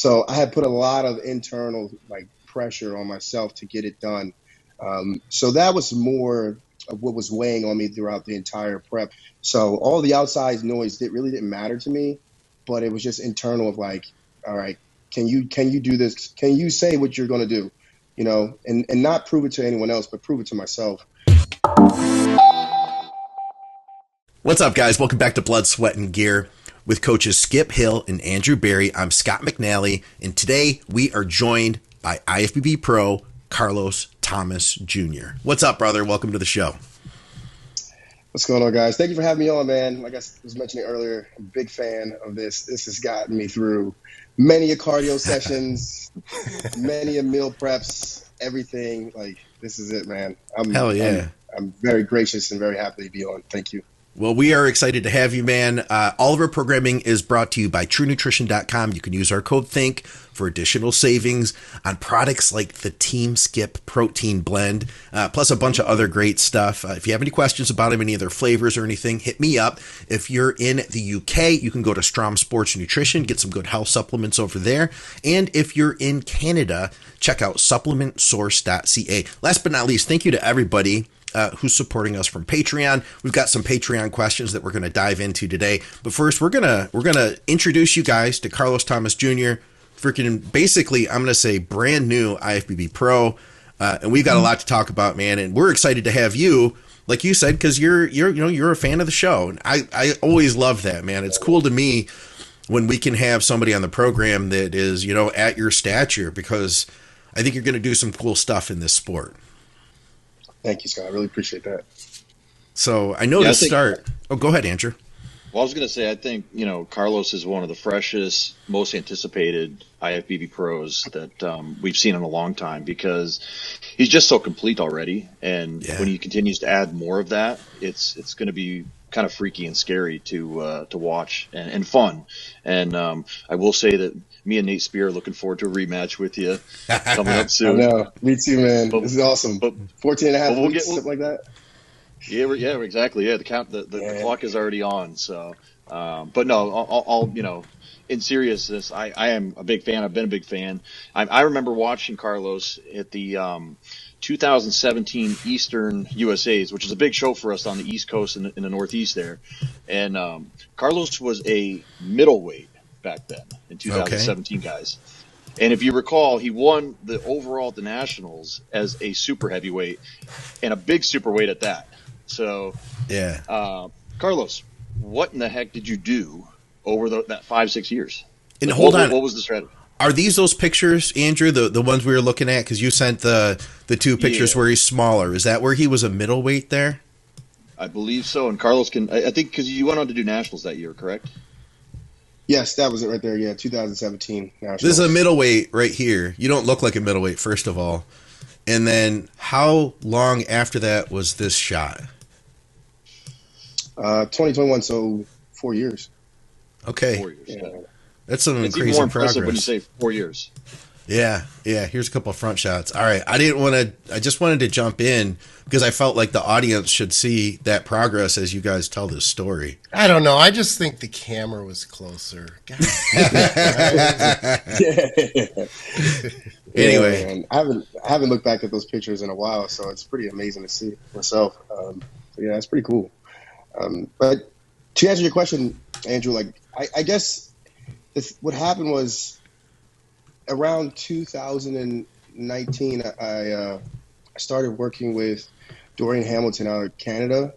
So I had put a lot of internal like pressure on myself to get it done. So that was more of what was weighing on me throughout the entire prep. So all the outside noise really didn't matter to me, but it was just internal of like, all right, can you do this? Can you say what you're going to do? You know, and not prove it to anyone else, but prove it to myself. What's up, guys? Welcome back to Blood, Sweat, and Gear with coaches Skip Hill and Andrew Berry. I'm Scott McNally, and today we are joined by IFBB Pro Carlos Thomas Jr. What's up, brother? Welcome to the show. What's going on, guys? Thank you for having me on, man. Like I was mentioning earlier, I'm a big fan of this. This has gotten me through many a cardio sessions, many a meal preps, everything. Like, this is it, man. Hell yeah. I'm very gracious and very happy to be on. Thank you. Well, we are excited to have you, man. All of our programming is brought to you by TrueNutrition.com. You can use our code THINK for additional savings on products like the Team Skip Protein Blend, plus a bunch of other great stuff. If you have any questions about them, any of their flavors or anything, hit me up. If you're in the UK, you can go to STROM Sports Nutrition, get some good health supplements over there. And if you're in Canada, check out supplementsource.ca. Last but not least, thank you to everybody who's supporting us from Patreon. We've got some Patreon questions that we're going to dive into today. But first, we're gonna introduce you guys to Carlos Thomas Jr., basically, I'm going to say brand new IFBB Pro. And we've got a lot to talk about, man. And we're excited to have you, like you said, because you're a fan of the show. And I always love that, man. It's cool to me when we can have somebody on the program that is, at your stature, because I think you're going to do some cool stuff in this sport. Thank you, Scott. I really appreciate that. So I know start. Oh, go ahead, Andrew. Well, I was going to say, I think, Carlos is one of the freshest, most anticipated IFBB pros that we've seen in a long time, because he's just so complete already. And when he continues to add more of that, it's going to be kind of freaky and scary to watch and fun. And I will say that me and Nate Spear are looking forward to a rematch with you coming up soon. I know. Me too, man. This is awesome. 14 and a half weeks, something like that. Yeah, exactly. Yeah, the clock is already on. So, but no, I'll in seriousness, I am a big fan. I've been a big fan. I remember watching Carlos at the 2017 Eastern USA's, which is a big show for us on the East Coast in the Northeast there. And Carlos was a middleweight back then in 2017, guys. And if you recall, he won the overall at the Nationals as a super heavyweight, and a big superweight at that. So, Carlos, what in the heck did you do over that 5-6 years? And hold on, what was the strategy? Are these those pictures, Andrew, the ones we were looking at? Because you sent the two pictures where he's smaller. Is that where he was a middleweight there? I believe so. And Carlos I think, because you went on to do Nationals that year, correct? Yes, that was it right there. Yeah, 2017 Nationals. This is a middleweight right here. You don't look like a middleweight, first of all. And then how long after that was this shot? 2021, so 4 years. Okay. 4 years. Yeah. That's some it's crazy even more impressive progress. when you say 4 years. Yeah. Here's a couple of front shots. All right. I just wanted to jump in because I felt like the audience should see that progress as you guys tell this story. I don't know. I just think the camera was closer. Anyway, I haven't looked back at those pictures in a while, so it's pretty amazing to see myself. Yeah, it's pretty cool. But to answer your question, Andrew, like I guess what happened was around 2019, I started working with Dorian Hamilton out of Canada,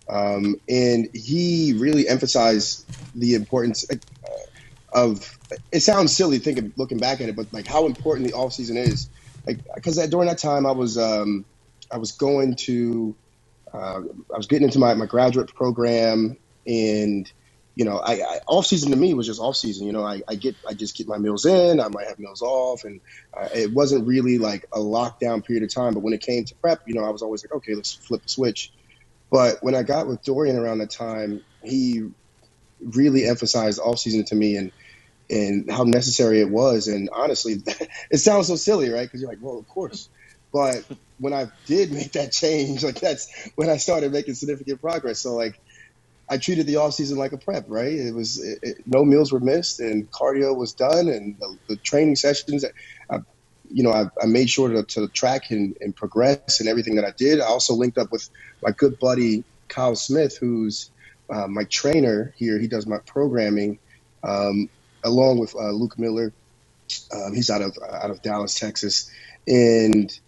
and he really emphasized the importance of. It sounds silly looking back at it, but like how important the off season is. Like, because during that time I was getting into my graduate program, and I off season to me was just off season. I just get my meals in. I might have meals off, and it wasn't really like a lockdown period of time. But when it came to prep, I was always like, okay, let's flip the switch. But when I got with Dorian around that time, he really emphasized off season to me and how necessary it was. And honestly, it sounds so silly, right? Because you're like, well, of course. But when I did make that change, like that's when I started making significant progress. So like I treated the off season like a prep, right? No meals were missed, and cardio was done, and the training sessions. I, I made sure to track and progress in everything that I did. I also linked up with my good buddy Kyle Smith, who's my trainer here. He does my programming, along with Luke Miller. He's out of Dallas, Texas, and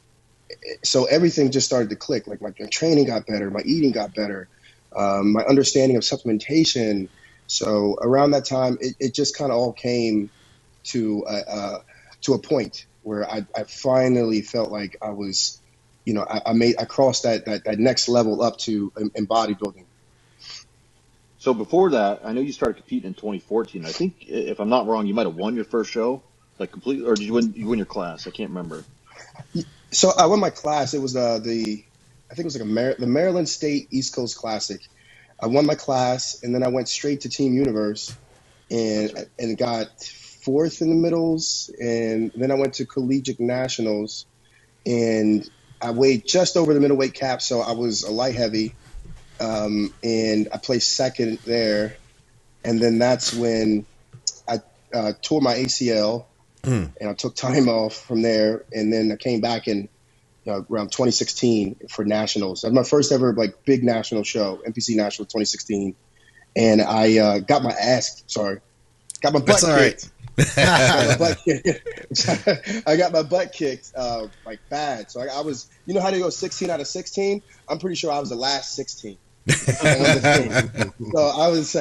so everything just started to click. Like my training got better, my eating got better, my understanding of supplementation. So around that time, it just kind of all came to a point where I finally felt like I was, I crossed that next level up to in bodybuilding. So before that, I know you started competing in 2014. I think, if I'm not wrong, you might have won your first show, like completely, or did you win your class? I can't remember. So I won my class. It was I think it was like the Maryland State East Coast Classic. I won my class, and then I went straight to Team Universe, and got fourth in the middles, and then I went to Collegiate Nationals, and I weighed just over the middleweight cap, so I was a light heavy, and I placed second there, and then that's when I tore my ACL. And I took time off from there, and then I came back in around 2016 for nationals. That was my first ever big national show, NPC National 2016, and I got my butt kicked. I got my butt kicked bad. So I was, how they go 16 out of 16? I'm pretty sure I was the last 16. So I was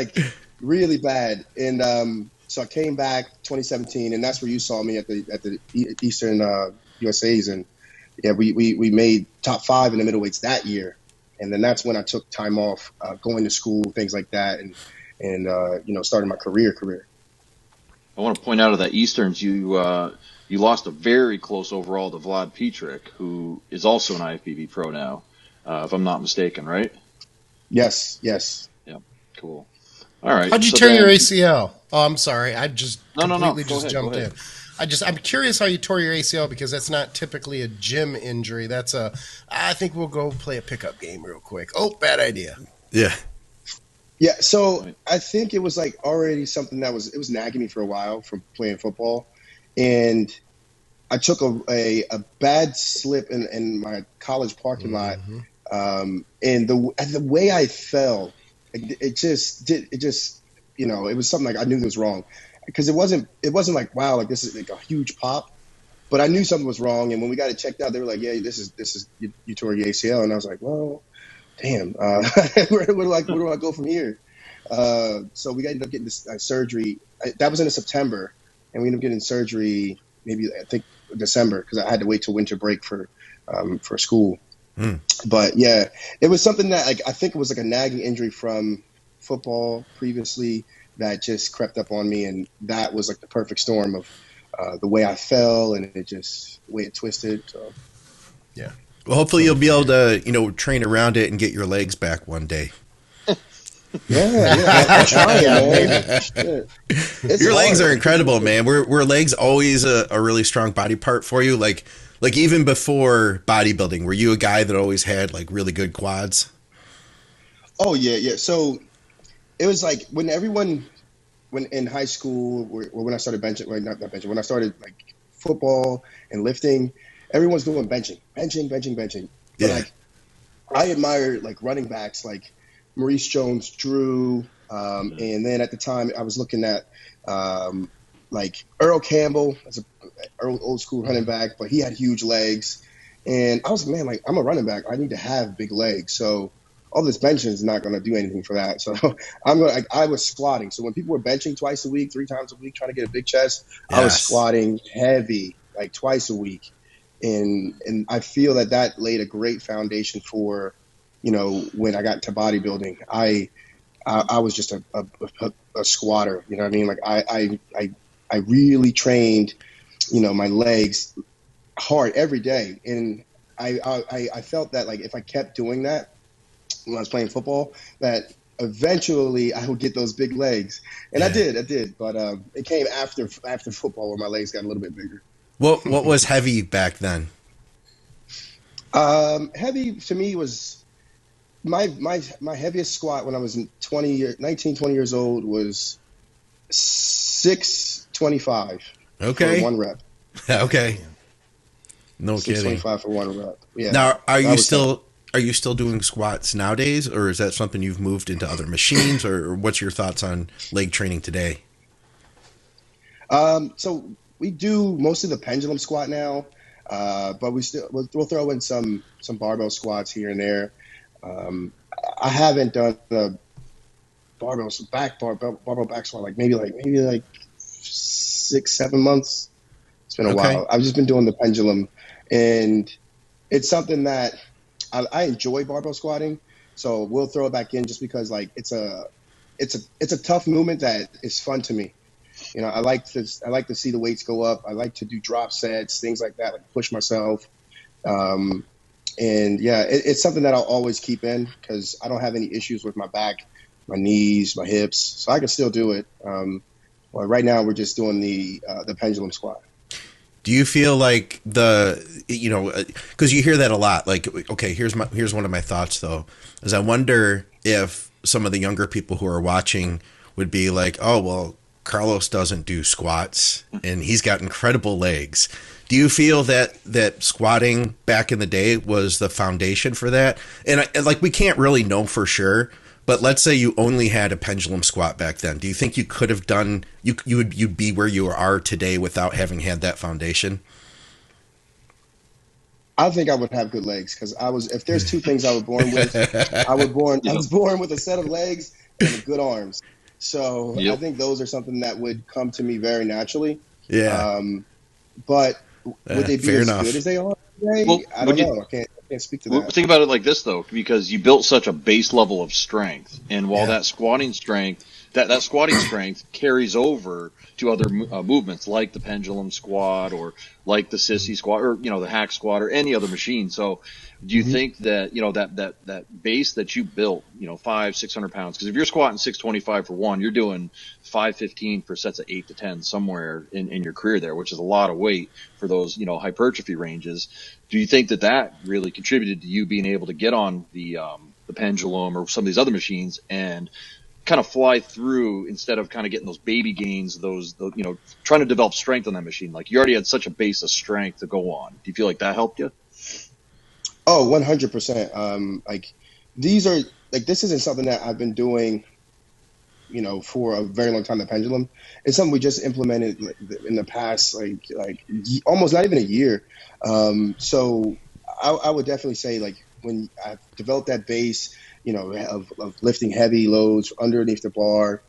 really bad, and so I came back 2017, and that's where you saw me at the Eastern USA's, and we made top 5 in the middleweights that year, and then that's when I took time off, going to school, things like that, and started my career. I want to point out of that Easterns, you lost a very close overall to Vlad Petrick, who is also an IFBB pro now, if I'm not mistaken, right? Yes. Yeah, cool. All right. How'd you tear your ACL? Oh, I'm sorry. I just completely jumped in. I'm curious how you tore your ACL, because that's not typically a gym injury. I think we'll go play a pickup game real quick. Oh, bad idea. Yeah. Yeah. So I think it was already something it was nagging me for a while from playing football. And I took a bad slip in my college parking lot. And the way I fell, it was something I knew was wrong, because it wasn't wow, this is a huge pop, but I knew something was wrong. And when we got it checked out, they were like, yeah, this is you tore your ACL. And I was like, well, damn, where do I go from here? So we ended up getting this surgery. That was in September, and we ended up getting surgery maybe I think December, because I had to wait till winter break for school. But yeah, it was something that I think it was a nagging injury from football previously that just crept up on me, and that was the perfect storm of the way I fell and the way it twisted. So yeah. Well, hopefully you'll be able to train around it and get your legs back one day. Yeah, I'm trying, man. Your legs are incredible, man. Were legs always a really strong body part for you? Like even before bodybuilding, were you a guy that always had really good quads? Oh yeah. So it was when in high school, or when I started benching, not benching, when I started football and lifting, everyone's doing benching. Yeah. But I admire like running backs like Maurice Jones-Drew, and then at the time I was looking at like Earl Campbell as a old school running back, but he had huge legs, and I was like, man, like I'm a running back, I need to have big legs. So all this benching is not going to do anything for that. So I was squatting. So when people were benching twice a week, 3 times a week, trying to get a big chest, yes, I was squatting heavy like twice a week. And I feel that laid a great foundation for, when I got into bodybuilding. I was just a squatter, you know what I mean? Like I really trained, my legs hard every day. And I felt that like if I kept doing that when I was playing football, that eventually I would get those big legs. And yeah. I did. But it came after football where my legs got a little bit bigger. What was heavy back then? Heavy to me was my heaviest squat when I was 19, 20 years old was 625. Okay. For one rep. Okay. No kidding. 625 for one rep. Yeah. Now, are you still doing squats nowadays, or is that something you've moved into other machines, or what's your thoughts on leg training today? So we do most of the pendulum squat now, but we'll throw in some barbell squats here and there. I haven't done the barbell back squat maybe 6-7 months. It's been a while. I've just been doing the pendulum, and it's something that I enjoy barbell squatting. So we'll throw it back in just because it's a tough movement that is fun to me. You know, I like to see the weights go up. I like to do drop sets, things like that, like push myself. And yeah, it's something that I'll always keep in because I don't have any issues with my back, my knees, my hips, so I can still do it. Well, right now we're just doing the pendulum squat. Do you feel like because you hear that a lot, like, okay, here's one of my thoughts though, is I wonder if some of the younger people who are watching would be like, oh, well, Carlos doesn't do squats and he's got incredible legs. Do you feel that squatting back in the day was the foundation for that? And we can't really know for sure, but let's say you only had a pendulum squat back then. Do you think you could have done you'd be where you are today without having had that foundation? I think I would have good legs because if there's two things I was born with, I was born with a set of legs and good arms. So I think those are something that would come to me very naturally. Yeah. But would they be as good as they are today? Well, I don't know. I can't speak to that. Think about it like this, though, because you built such a base level of strength. And while that squatting strength, that squatting strength carries over to other movements like the pendulum squat or like the sissy squat or, the hack squat or any other machine. So do you think that, that base that you built, 500-600 pounds, because if you're squatting 625 for one, you're doing 515 for sets of 8 to 10 somewhere in your career there, which is a lot of weight for those, hypertrophy ranges. Do you think that really contributed to you being able to get on the pendulum or some of these other machines and kind of fly through instead of kind of getting those baby gains, those trying to develop strength on that machine? Like, you already had such a base of strength to go on. Do you feel like that helped you? Oh, 100%. These are this isn't something that I've been doing, for a very long time. The pendulum is something we just implemented in the past, almost not even a year. So I would definitely say when I've developed that base, of lifting heavy loads underneath the bar,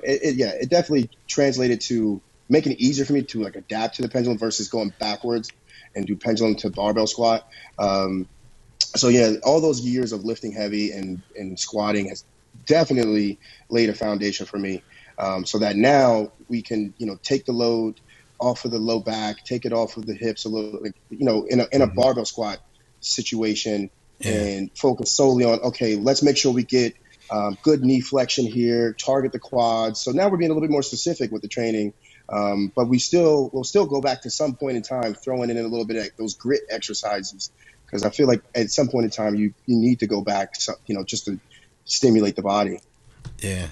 it definitely translated to making it easier for me to adapt to the pendulum versus going backwards and do pendulum to barbell squat. So yeah, all those years of lifting heavy and squatting has definitely laid a foundation for me. So that now we can, take the load off of the low back, take it off of the hips a little, in a barbell squat situation, and focus solely on, okay, let's make sure we get good knee flexion here, target the quads. So now we're being a little bit more specific with the training. But we'll still go back to some point in time, throwing in a little bit of those grit exercises, because I feel like at some point in time you need to go back, just to stimulate the body. Yeah.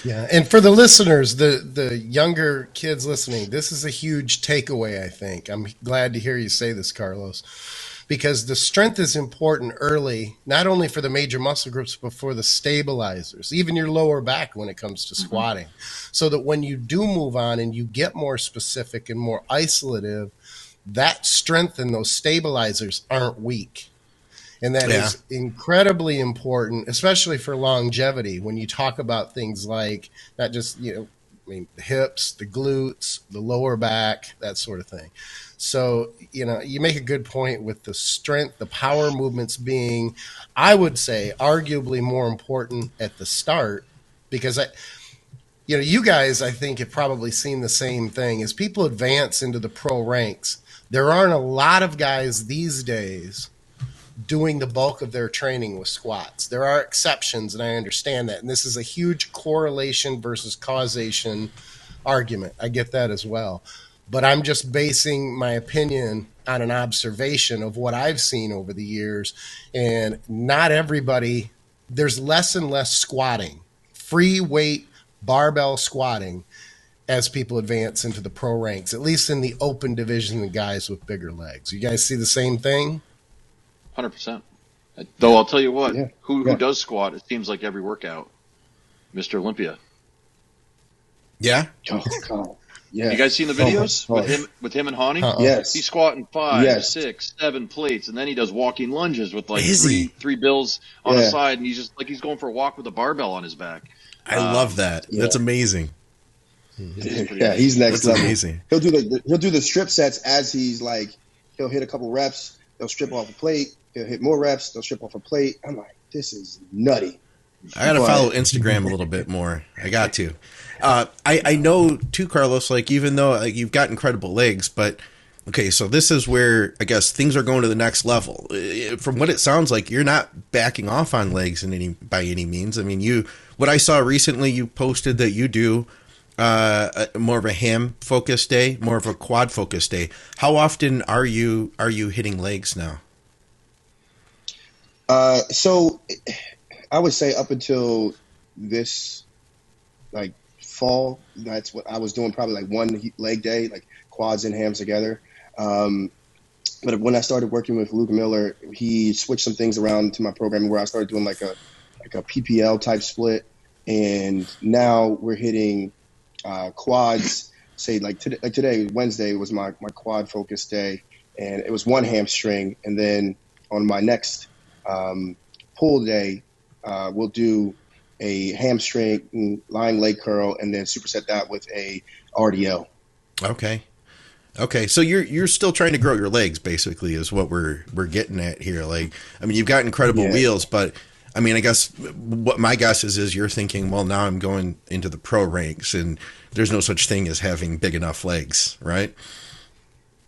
Yeah. And for the listeners, the younger kids listening, this is a huge takeaway, I think. I'm glad to hear you say this, Carlos, because the strength is important early, not only for the major muscle groups, but for the stabilizers, even your lower back when it comes to squatting, so that when you do move on and you get more specific and more isolative, that strength and those stabilizers aren't weak. And that is incredibly important, especially for longevity, when you talk about things like not just, the hips, the glutes, the lower back, that sort of thing. So, you make a good point with the strength, the power movements being, I would say, arguably more important at the start, because you guys, I think, have probably seen the same thing. As people advance into the pro ranks, there aren't a lot of guys these days doing the bulk of their training with squats. There are exceptions, and I understand that. And this is a huge correlation versus causation argument. I get that as well. But I'm just basing my opinion on an observation of what I've seen over the years. And not everybody there's less and less squatting, free weight barbell squatting as people advance into the pro ranks, at least in the open division, the guys with bigger legs. You guys see the same thing? 100%. Though I'll tell you what, Yeah. who does squat, it seems like every workout? Mr. Olympia. Yeah. Oh, God. Yeah. You guys seen the videos with him and Hani? Yes. He's squatting 5, 6, 7 plates, and then he does walking lunges with like three bills on his side, and he's just like he's going for a walk with a barbell on his back. I love that. Yeah. That's amazing. Yeah, he's next level. Amazing. He'll do the strip sets as he's like he'll hit a couple reps, they'll strip off a plate, he'll hit more reps, they'll strip off a plate. I'm like, this is nutty. I got to follow Instagram a little bit more. I got to. I know too, Carlos, like even though like, you've got incredible legs, but okay, so this is where I guess things are going to the next level. From what it sounds like, you're not backing off on legs by any means. I mean, what I saw recently, you posted that you do more of a ham focused day, more of a quad focused day. How often are you hitting legs now? So I would say up until this like fall, that's what I was doing, probably like one leg day, like quads and hams together. But when I started working with Luke Miller, he switched some things around to my programming where I started doing like a PPL type split. And now we're hitting quads, say like today, Wednesday was my quad focus day, and it was one hamstring. And then on my next pull day, we'll do a hamstring lying leg curl and then superset that with a RDL. Okay. So you're still trying to grow your legs, basically, is what we're getting at here. Like, I mean, you've got incredible wheels, but I mean, I guess what my guess is you're thinking, well, now I'm going into the pro ranks and there's no such thing as having big enough legs, right?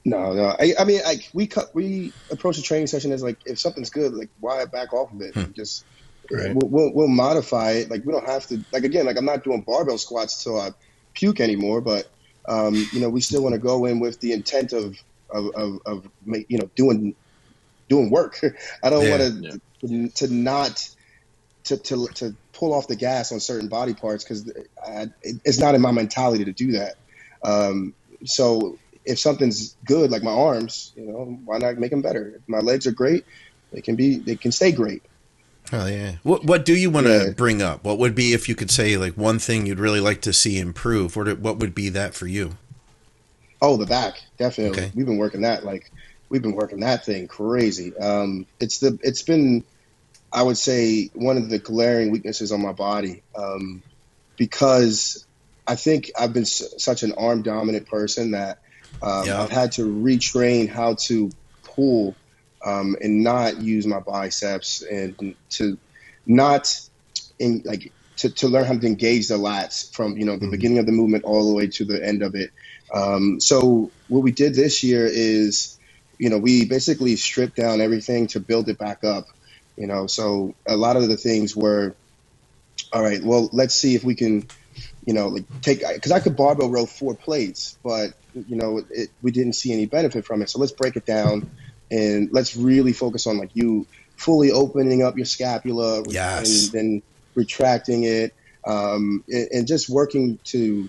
No. I mean, we approach the training session as like, if something's good, like why back off of it? Just right. we'll modify it. Like we don't have to. Like again, like I'm not doing barbell squats till I puke anymore, but we still want to go in with the intent of doing work. I don't want to pull off the gas on certain body parts because it's not in my mentality to do that. So if something's good, like my arms, why not make them better? If my legs are great, they can stay great. Oh yeah. What do you want to bring up? What would be, if you could say like one thing you'd really like to see improve? What would be that for you? Oh, the back, definitely. Okay. We've been working that thing crazy. It's been, I would say, one of the glaring weaknesses on my body, because I think I've been such an arm dominant person that I've had to retrain how to pull and not use my biceps, and to not to learn how to engage the lats from the beginning of the movement all the way to the end of it. So what we did this year is we basically stripped down everything to build it back up. So a lot of the things were, all right, well, let's see if we can because I could barbell row 4 plates, but we didn't see any benefit from it. So let's break it down. And let's really focus on like you fully opening up your scapula and then retracting it, and just working to,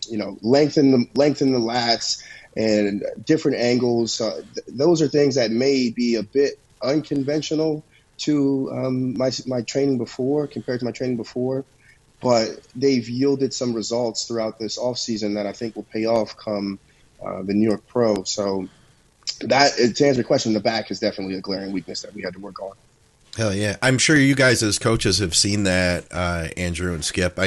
lengthen the lats and different angles. Those are things that may be a bit unconventional to my training before, compared to my training before, but they've yielded some results throughout this off season that I think will pay off come the New York Pro. So. That, to answer your question, the back is definitely a glaring weakness that we had to work on. Hell yeah. I'm sure you guys as coaches have seen that, Andrew and Skip.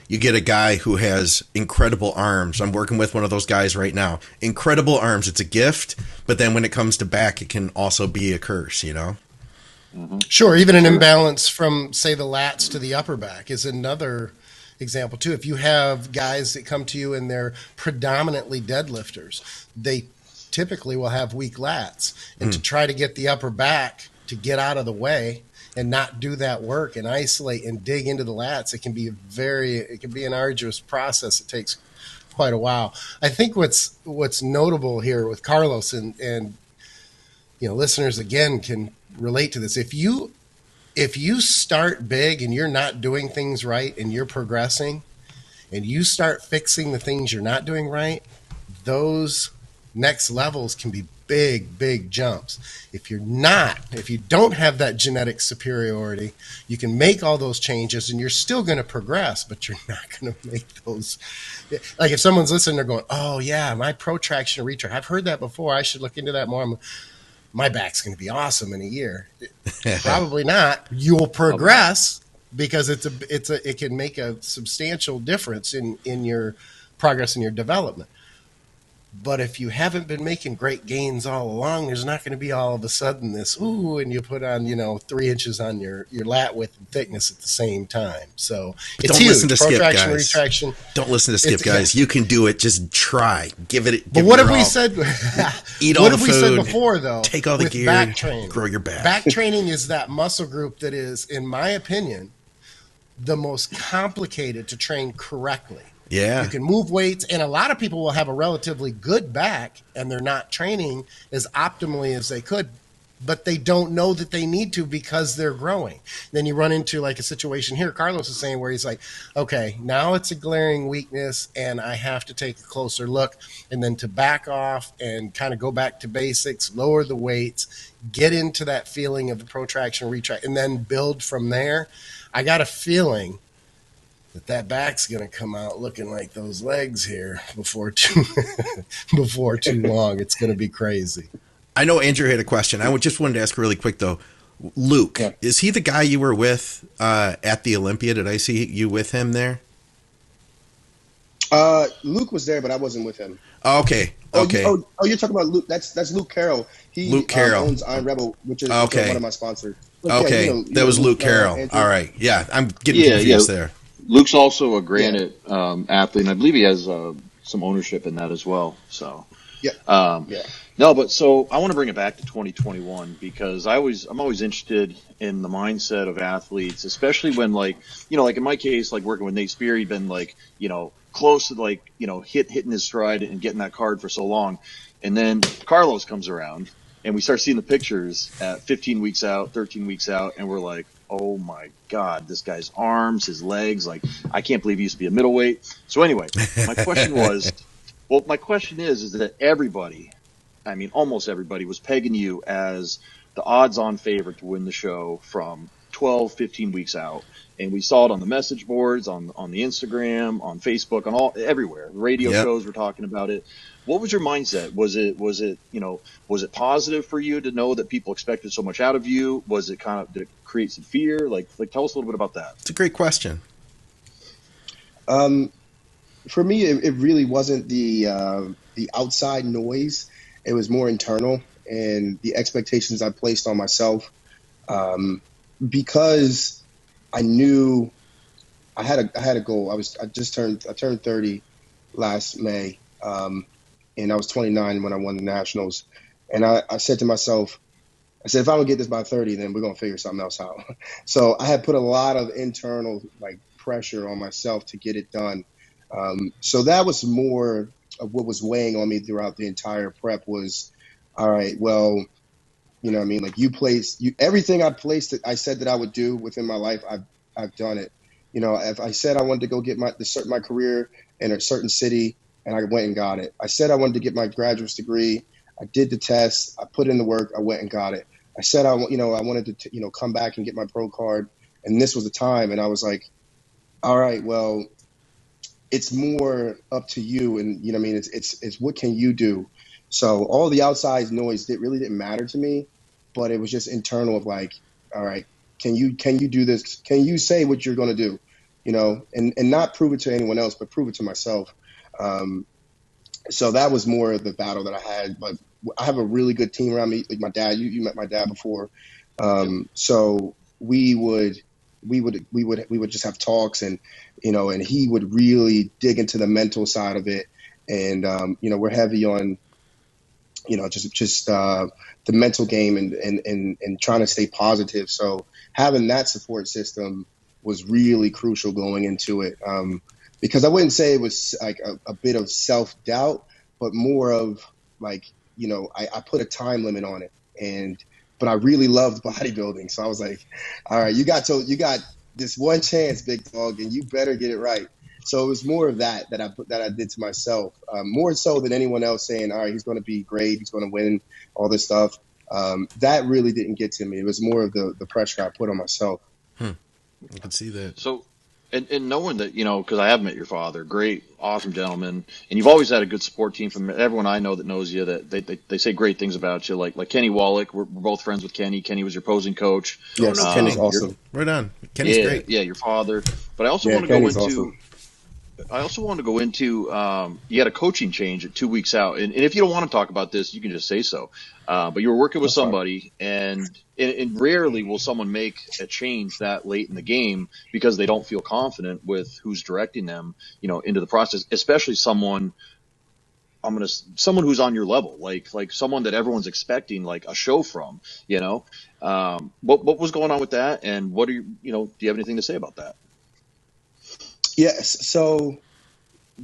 You get a guy who has incredible arms. I'm working with one of those guys right now. Incredible arms. It's a gift, but then when it comes to back, it can also be a curse, Mm-hmm. Sure. Even an imbalance from, say, the lats to the upper back is another example, too. If you have guys that come to you and they're predominantly deadlifters, they typically will have weak lats, and to try to get the upper back to get out of the way and not do that work and isolate and dig into the lats, it can be an arduous process. It takes quite a while. I think what's notable here with Carlos and listeners again can relate to this. If if you start big and you're not doing things right and you're progressing and you start fixing the things you're not doing right, those next levels can be big, big jumps. If you don't have that genetic superiority, you can make all those changes and you're still going to progress, but you're not going to make those. Like if someone's listening, they're going, oh yeah, my protraction or retract, I've heard that before. I should look into that more. My back's going to be awesome in a year. Probably not. You'll progress because it can make a substantial difference in your progress and your development. But if you haven't been making great gains all along, there's not going to be all of a sudden this, ooh, and you put on, 3 inches on your lat width and thickness at the same time. So it's don't huge. Listen to Protraction, Skip, guys. retraction. Don't listen to Skip, guys. You can do it. Just try. Give it. But what have we said? Eat all the food. What have we said before, though? Take all the gear. Back training. Grow your back. Back training is that muscle group that is, in my opinion, the most complicated to train correctly. Yeah. You can move weights, and a lot of people will have a relatively good back, and they're not training as optimally as they could, but they don't know that they need to because they're growing. Then you run into like a situation here, Carlos is saying, where he's like, okay, now it's a glaring weakness, and I have to take a closer look, and then to back off and kind of go back to basics, lower the weights, get into that feeling of the protraction, retract, and then build from there. I got a feeling that back's going to come out looking like those legs here before too long. It's going to be crazy. I know Andrew had a question. I just wanted to ask really quick, though. Luke, is he the guy you were with at the Olympia? Did I see you with him there? Luke was there, but I wasn't with him. Oh, okay. Okay. You're talking about Luke. That's Luke Carroll. Luke Carroll owns Iron Rebel, which is one of my sponsors. But okay. That was Luke Carroll. All right. Yeah. I'm getting confused there. Luke's also a Granite athlete, and I believe he has some ownership in that as well. So, No, but so I want to bring it back to 2021 because I'm always interested in the mindset of athletes, especially when like in my case, like working with Nate Spear, he'd been like, close to hitting his stride and getting that card for so long. And then Carlos comes around and we start seeing the pictures at 15 weeks out, 13 weeks out, and we're like, oh my God, this guy's arms, his legs, like I can't believe he used to be a middleweight. So anyway, my question is that everybody, I mean, almost everybody was pegging you as the odds-on favorite to win the show from 12, 15 weeks out. And we saw it on the message boards, on the Instagram, on Facebook, everywhere. Radio shows were talking about it. What was your mindset? Was it positive for you to know that people expected so much out of you? Did it create some fear? Like tell us a little bit about that. It's a great question. For me, it really wasn't the outside noise. It was more internal, and the expectations I placed on myself, because I knew I had a goal. I turned 30 last May, and I was 29 when I won the nationals. And I said to myself, if I don't get this by 30, then we're gonna figure something else out. So I had put a lot of internal pressure on myself to get it done. So that was more of what was weighing on me throughout the entire prep was, all right, well, you know what I mean? Like everything I said that I would do within my life, I've done it. If I said I wanted to go get my career in a certain city, and I went and got it. I said I wanted to get my graduate's degree. I did the test. I put in the work. I went and got it. I said I wanted to come back and get my pro card, and this was the time. And I was like, all right, well, it's more up to you, and you know what I mean. It's what can you do. So all the outside noise really didn't matter to me, but it was just internal of like, all right, can you do this? Can you say what you're going to do? And not prove it to anyone else, but prove it to myself. So that was more of the battle that I had, but I have a really good team around me. Like my dad, you met my dad before. So we would just have talks, and, and he would really dig into the mental side of it. And, we're heavy on, just the mental game and trying to stay positive. So having that support system was really crucial going into it. Because I wouldn't say it was like a bit of self-doubt, but more of like, I put a time limit on it. And but I really loved bodybuilding. So I was like, all right, you got this one chance, big dog, and you better get it right. So it was more of that I did to myself, more so than anyone else saying, all right, he's going to be great, he's going to win, all this stuff. That really didn't get to me. It was more of the pressure I put on myself. I can see that. So, and knowing that, because I have met your father, great, awesome gentleman, and you've always had a good support team. From everyone I know that knows you, that they say great things about you. Like Kenny Wallach, we're both friends with Kenny. Kenny was your posing coach. Yes, Kenny's awesome. Right on. Kenny's great. Yeah, your father. But I also want to go into. Awesome. I also want to go into you had a coaching change at 2 weeks out, and if you don't want to talk about this, you can just say so. But you were working with somebody, and rarely will someone make a change that late in the game because they don't feel confident with who's directing them, into the process. Especially someone who's on your level, like someone that everyone's expecting like a show from. What was going on with that, and what are you? Do you have anything to say about that? Yes. So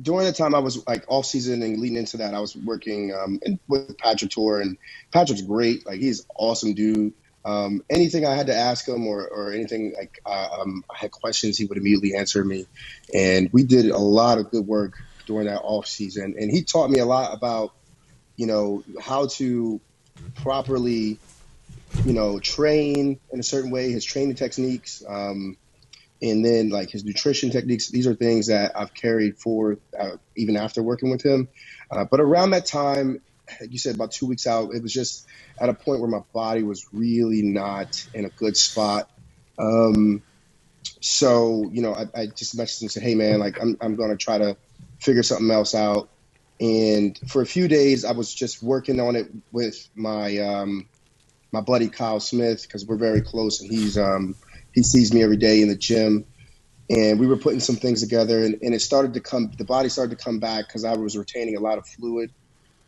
during the time I was like off season and leading into that, I was working with Patrick Tour, and Patrick's great. Like, he's an awesome dude. Anything I had to ask him or anything like I had questions, he would immediately answer me. And we did a lot of good work during that off season. And he taught me a lot about, how to properly, train in a certain way, his training techniques. And then like his nutrition techniques, these are things that I've carried forward even after working with him. But around that time, like you said, about 2 weeks out, it was just at a point where my body was really not in a good spot. So, I just messaged him and said, hey man, like I'm going to try to figure something else out. And for a few days, I was just working on it with my my buddy Kyle Smith, because we're very close, and he sees me every day in the gym, and we were putting some things together, and the body started to come back because I was retaining a lot of fluid,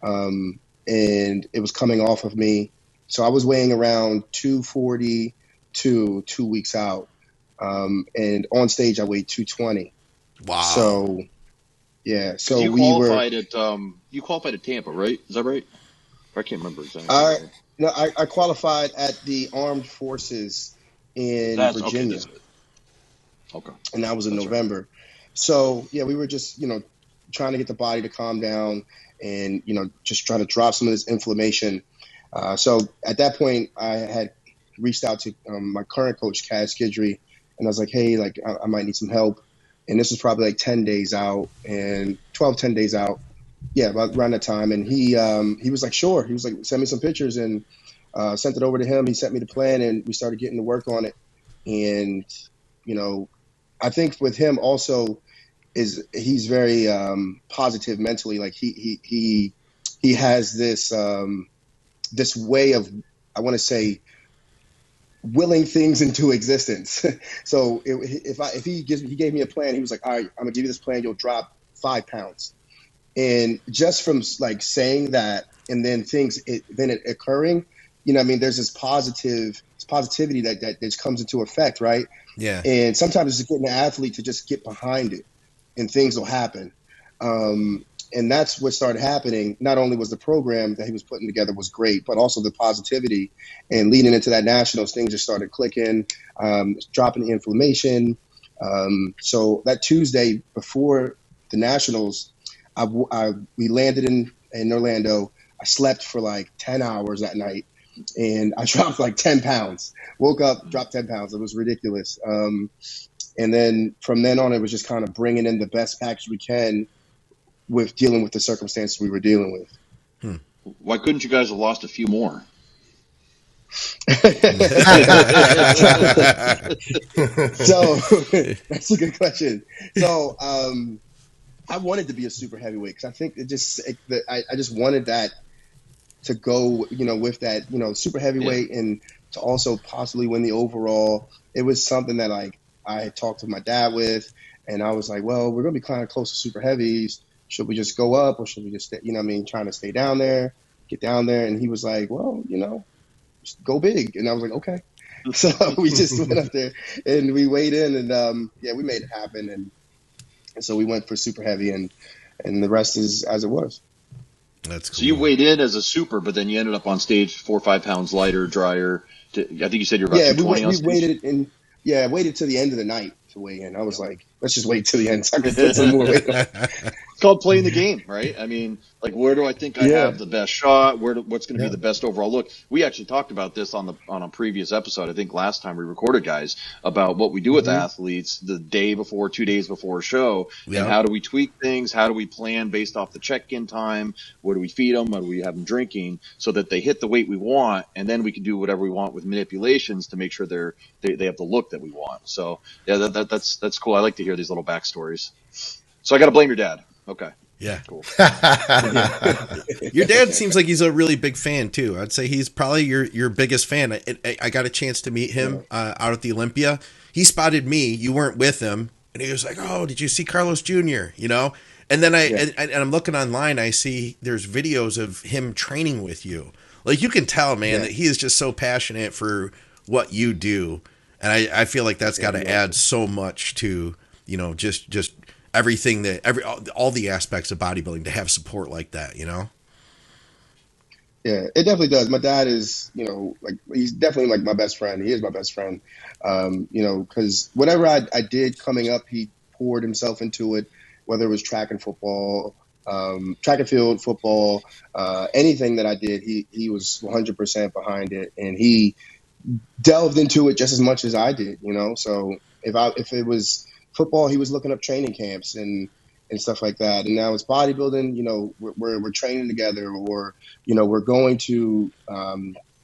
and it was coming off of me. So I was weighing around 242 2 weeks out, and on stage I weighed 220. Wow. So yeah. So you qualified at Tampa, right? Is that right? I can't remember exactly. I qualified at the Armed Forces in Virginia. Okay. And that was in November. Right. So, yeah, we were just, trying to get the body to calm down and, just trying to drop some of this inflammation. So at that point, I had reached out to my current coach, Kaz Skidry, and I was like, hey, like, I might need some help. And this was probably like 10 days out and 10 days out. Yeah, about around that time. And he was like, sure. He was like, send me some pictures, and sent it over to him. He sent me the plan, and we started getting to work on it. And, I think with him also he's very positive mentally. Like he has this this way of, I want to say, willing things into existence. So if he gave me a plan, he was like, all right, I'm gonna give you this plan. You'll drop 5 pounds. And just from like saying that, and then it occurring, there's this positivity that just comes into effect, right? Yeah. And sometimes it's just getting the athlete to just get behind it, and things will happen. And that's what started happening. Not only was the program that he was putting together was great, but also the positivity. And leading into that nationals, things just started clicking, dropping the inflammation. So that Tuesday before the nationals, we landed in Orlando. I slept for like 10 hours that night, and I dropped like 10 pounds. Woke up, dropped 10 pounds. It was ridiculous. And then from then on, it was just kind of bringing in the best package we can with dealing with the circumstances we were dealing with. Why couldn't you guys have lost a few more? So that's a good question. So I wanted to be a super heavyweight because I think I just wanted that to go, with that, super heavyweight, and to also possibly win the overall. It was something that like I had talked to my dad with, and I was like, well, we're going to be kind of close to super heavies. Should we just go up, or should we just stay, trying to stay down there, get down there? And he was like, well, just go big. And I was like, okay. So we just went up there and we weighed in, and we made it happen. And so we went for super heavy, and the rest is as it was. That's cool. So you weighed in as a super, but then you ended up on stage 4 or 5 pounds lighter, drier. I think you said you're about 220 on stage. Waited till the end of the night to weigh in. I was like, let's just wait till the end so I can put some more weight on. It's called playing the game, right? I mean, like, where do I think I have the best shot? What's going to be the best overall look? We actually talked about this on a previous episode. I think last time we recorded, guys, about what we do with athletes the day before, 2 days before a show, and how do we tweak things? How do we plan based off the check-in time? What do we feed them? What do we have them drinking so that they hit the weight we want, and then we can do whatever we want with manipulations to make sure they have the look that we want. So yeah, that's cool. I like to hear these little backstories. So I got to blame your dad. Okay. Yeah. Cool. Your dad seems like he's a really big fan too. I'd say he's probably your biggest fan. I got a chance to meet him out at the Olympia. He spotted me. You weren't with him, and he was like, "Oh, did you see Carlos Jr.?" You know. And then and I'm looking online. I see there's videos of him training with you. Like you can tell, man, that he is just so passionate for what you do, and I feel like that's got to add so much to just everything all the aspects of bodybuilding to have support like that, Yeah, it definitely does. My dad is, he's definitely like my best friend. He is my best friend. Because whatever I did coming up, he poured himself into it, whether it was track and field, football, anything that I did, he was 100% behind it. And he delved into it just as much as I did, So if it was football, he was looking up training camps and stuff like that. And now it's bodybuilding, we're training together, or, we're going to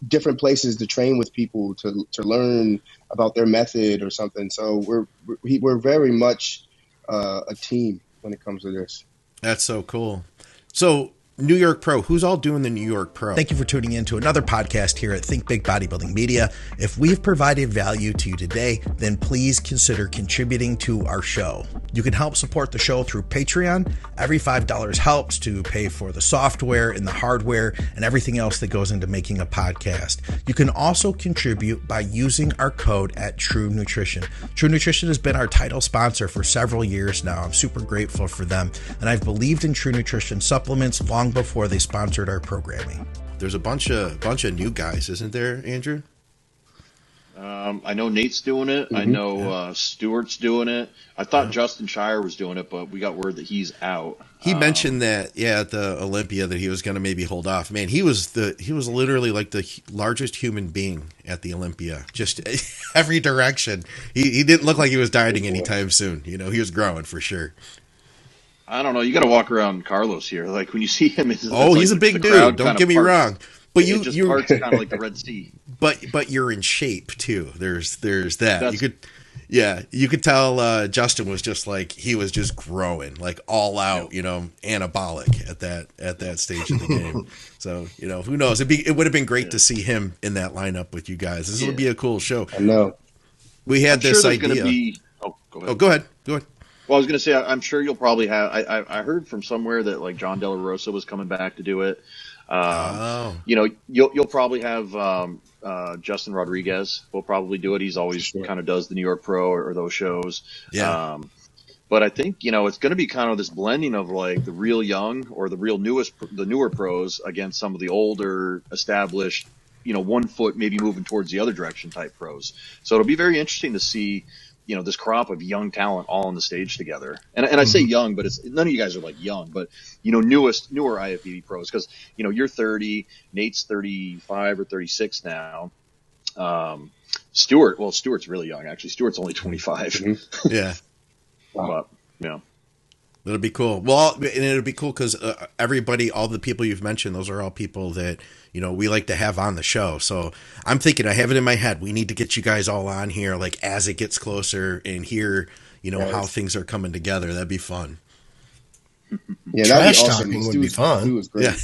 different places to train with people to learn about their method or something. So we're very much a team when it comes to this. That's so cool. So New York Pro, who's all doing the New York Pro? Thank you for tuning in to another podcast here at Think Big Bodybuilding Media. If we've provided value to you today, then please consider contributing to our show. You can help support the show through Patreon. Every $5 helps to pay for the software and the hardware and everything else that goes into making a podcast. You can also contribute by using our code at True Nutrition. True Nutrition has been our title sponsor for several years now. I'm super grateful for them, and I've believed in True Nutrition supplements long before they sponsored our programming. There's a bunch of new guys, isn't there, Andrew? I know Nate's doing it. I know Stewart's doing it. I thought Justin Shire was doing it, but we got word that he's out. He mentioned that, at the Olympia, that he was going to maybe hold off. Man, he was literally like the largest human being at the Olympia, just every direction. He didn't look like he was dieting anytime soon. He was growing for sure. I don't know. You got to walk around Carlos here. Like when you see him, he's a big dude. Don't get me wrong. But you parts kind of like the Red Sea. But you're in shape too. There's that. You could tell Justin was just like he was just growing, like all out, anabolic at that stage of the game. So who knows? It would have been great to see him in that lineup with you guys. This would be a cool show. I know. We had this idea. Go ahead. Well, I was going to say, I'm sure you'll probably have. I heard from somewhere that like John De La Rosa was coming back to do it. You'll probably have Justin Rodriguez will probably do it. He's always kind of does the New York Pro or those shows. Yeah. But I think it's going to be kind of this blending of like the real young or the newer pros against some of the older established, 1 foot maybe moving towards the other direction type pros. So it'll be very interesting to see. This crop of young talent all on the stage together. And I say young, but none of you guys are like young, but, newer IFBB pros. Cause, you're 30, Nate's 35 or 36 now. Stewart's really young, actually. Stewart's only 25. Yeah. But, yeah. That'll be cool. Well, and it'll be cool because everybody, all the people you've mentioned, those are all people that, we like to have on the show. So I'm thinking, I have it in my head. We need to get you guys all on here, like as it gets closer and hear, how things are coming together. That'd be fun. Yeah, trash talking would be fun. It was great. Yeah.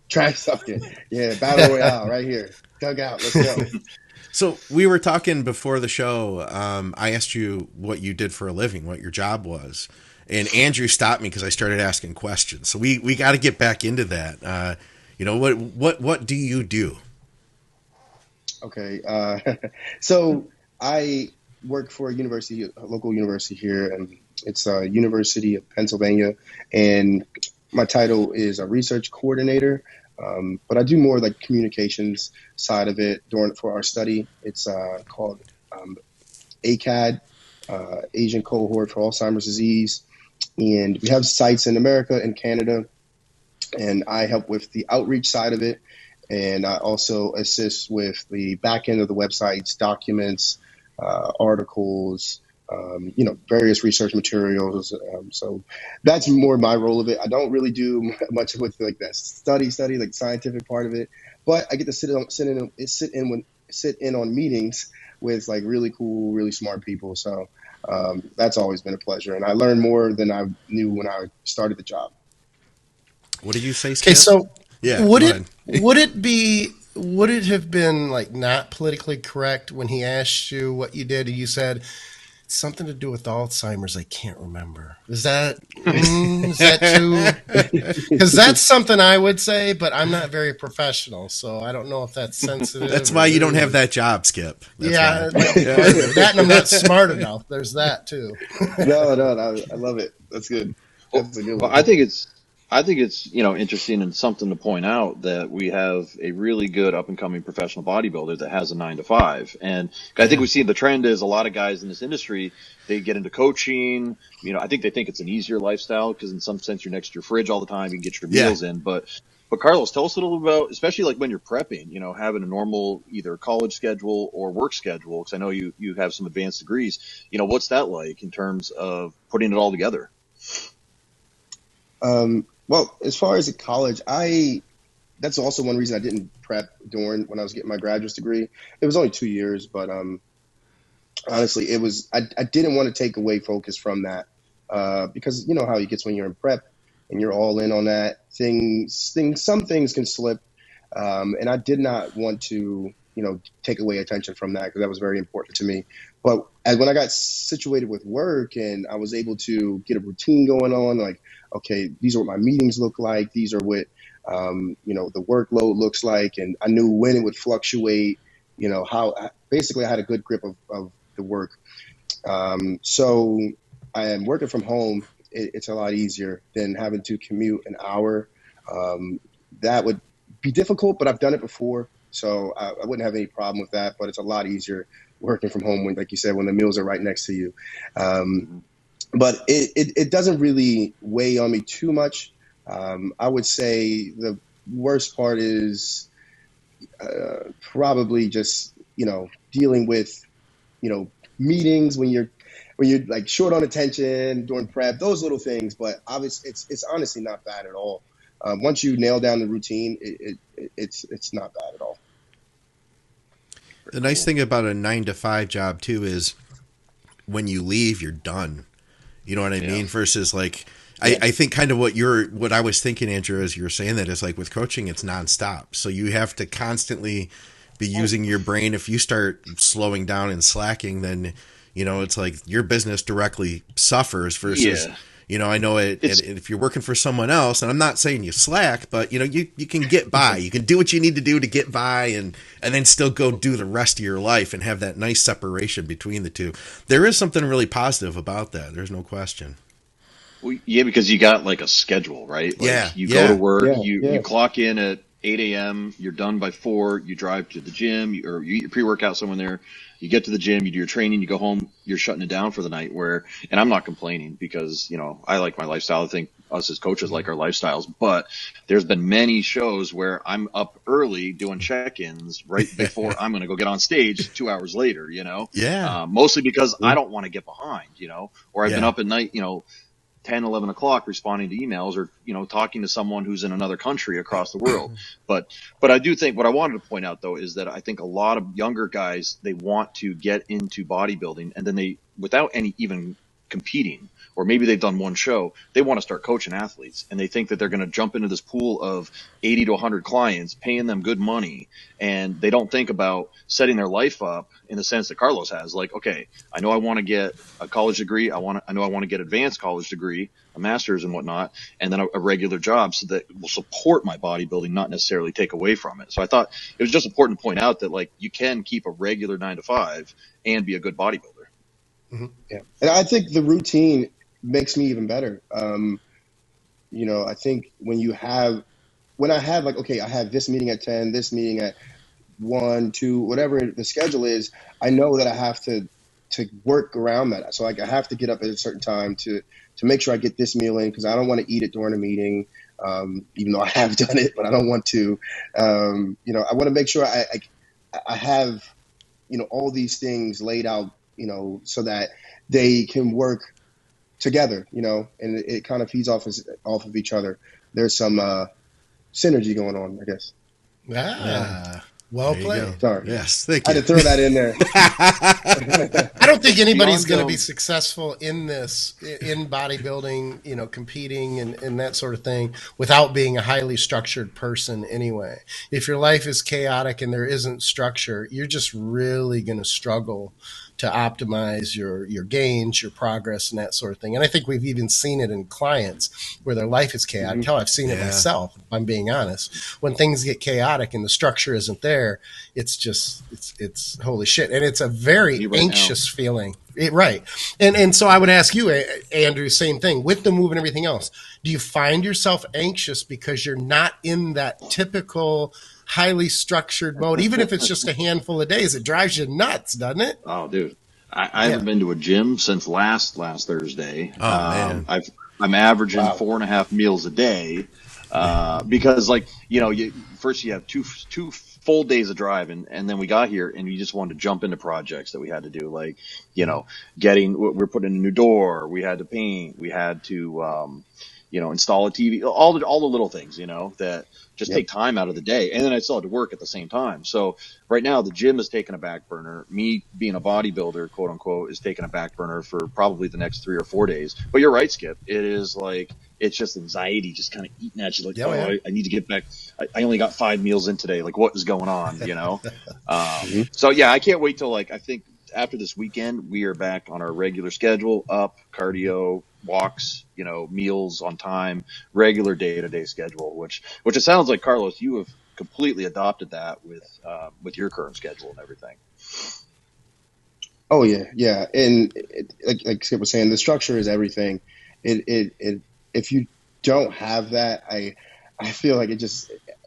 Trash talking. Yeah, battle royale right here. Dugout. Let's go. So we were talking before the show. I asked you what you did for a living, what your job was. And Andrew stopped me because I started asking questions. So we got to get back into that. What do you do? Okay. So I work for a local university here, and it's University of Pennsylvania. And My title is a research coordinator, but I do more like communications side of it for our study. It's called ACAD, Asian Cohort for Alzheimer's Disease. And we have sites in America and Canada, and I help with the outreach side of it. And I also assist with the back end of the websites, documents, articles, various research materials. So that's more my role of it. I don't really do much with like that study, like scientific part of it, but I get to sit in on meetings with like really cool, really smart people. So that's always been a pleasure. And I learned more than I knew when I started the job. What did you say, Skip? Okay, so yeah, would it have been like not politically correct when he asked you what you did and you said something to do with Alzheimer's? I can't remember. Is that too? Because that's something I would say, but I'm not very professional, so I don't know if that's sensitive. That's why you don't have that job, Skip. That's that, and I'm not smart enough. There's that too. No, I love it. That's good. That's a good one. Well, I think it's interesting and something to point out that we have a really good up and coming professional bodybuilder that has a 9 to 5, and I think we see the trend is a lot of guys in this industry, they get into coaching. I think they think it's an easier lifestyle because in some sense you're next to your fridge all the time, you can get your meals in. But Carlos, tell us a little about, especially like when you're prepping, having a normal either college schedule or work schedule, because I know you have some advanced degrees. What's that like in terms of putting it all together? Well, as far as at college, that's also one reason I didn't prep when I was getting my graduate degree. It was only 2 years, but honestly, I didn't want to take away focus from that because you know how it gets when you're in prep and you're all in on that. Some things can slip, and I did not want to take away attention from that because that was very important to me. But when I got situated with work and I was able to get a routine going on, like, okay, these are what my meetings look like. These are what, the workload looks like. And I knew when it would fluctuate, how basically I had a good grip of the work. So I am working from home. It's a lot easier than having to commute an hour. That would be difficult, but I've done it before. So I wouldn't have any problem with that, but it's a lot easier working from home when, like you said, when the meals are right next to you. But it doesn't really weigh on me too much. I would say the worst part is probably just, dealing with, meetings when you're like short on attention during prep, those little things. But obviously it's honestly not bad at all. Once you nail down the routine, it's not bad at all. The nice thing about a 9 to 5 job too is when you leave, you're done. You know what I mean? Versus like, I think kind of what I was thinking, Andrew, as you were saying that is like with coaching, it's nonstop. So you have to constantly be using your brain. If you start slowing down and slacking, then, it's like your business directly suffers versus, I know if you're working for someone else, and I'm not saying you slack, but you can get by. You can do what you need to do to get by and then still go do the rest of your life and have that nice separation between the two. There is something really positive about that. There's no question. Well, yeah, because you got like a schedule, right? Like you go to work, you clock in at 8 a.m., you're done by 4, you drive to the gym, or you eat your pre-workout somewhere there. You get to the gym, you do your training, you go home, you're shutting it down for the night. And I'm not complaining because, I like my lifestyle. I think us as coaches like our lifestyles, but there's been many shows where I'm up early doing check-ins right before I'm going to go get on stage 2 hours later, mostly because I don't want to get behind, or I've been up at night, 10, 11 o'clock responding to emails or, talking to someone who's in another country across the world. But I do think what I wanted to point out, though, is that I think a lot of younger guys, they want to get into bodybuilding and then they, without any even competing, or maybe they've done one show, they want to start coaching athletes and they think that they're going to jump into this pool of 80 to 100 clients, paying them good money. And they don't think about setting their life up in the sense that Carlos has. Like, okay, I know I want to get a college degree. I know I want to get advanced college degree, a master's and whatnot, and then a regular job so that will support my bodybuilding, not necessarily take away from it. So I thought it was just important to point out that like you can keep a regular 9 to 5 and be a good bodybuilder. Mm-hmm. Yeah. And I think the routine makes me even better. I think when I have like, okay, I have this meeting at 10, this meeting at 1, 2, whatever the schedule is, I know that I have to work around that. So like I have to get up at a certain time to make sure I get this meal in, because I don't want to eat it during a meeting, even though I have done it, but I don't want to. I want to make sure I have, all these things laid out, so that they can work together, and it kind of feeds off of each other. There's some synergy going on, I guess. Well played. Sorry. Yes, thank you. I had to throw that in there. I don't think anybody's going to be successful in bodybuilding, competing and that sort of thing without being a highly structured person anyway. If your life is chaotic and there isn't structure, you're just really going to struggle to optimize your gains, your progress, and that sort of thing. And I think we've even seen it in clients where their life is chaotic. Hell, I've seen it myself, if I'm being honest. When things get chaotic and the structure isn't there, it's just, it's holy shit. And it's a very anxious feeling. Right. And so I would ask you, Andrew, same thing with the move and everything else. Do you find yourself anxious because you're not in that typical highly structured mode, even if it's just a handful of days? It drives you nuts, doesn't it? Oh, dude, I haven't been to a gym since last Thursday. Man. I'm averaging 4.5 meals a day, because first you have two full days of driving, and then we got here and we just wanted to jump into projects that we had to do, like, we're putting in a new door, we had to paint, we had to, install a TV, all the little things, that just take time out of the day. And then I still had to work at the same time. So right now the gym is taking a back burner. Me being a bodybuilder, quote unquote, is taking a back burner for probably the next 3 or 4 days. But you're right, Skip. It is like, it's just anxiety just kind of eating at you. Like, I need to get back. I only got 5 meals in today. Like, what is going on? So yeah, I can't wait till I think after this weekend, we are back on our regular schedule, up cardio, walks, meals on time, regular day-to-day schedule, which it sounds like, Carlos, you have completely adopted that with your current schedule and everything. Oh yeah. And like Skip was saying, the structure is everything. If you don't have that, I feel like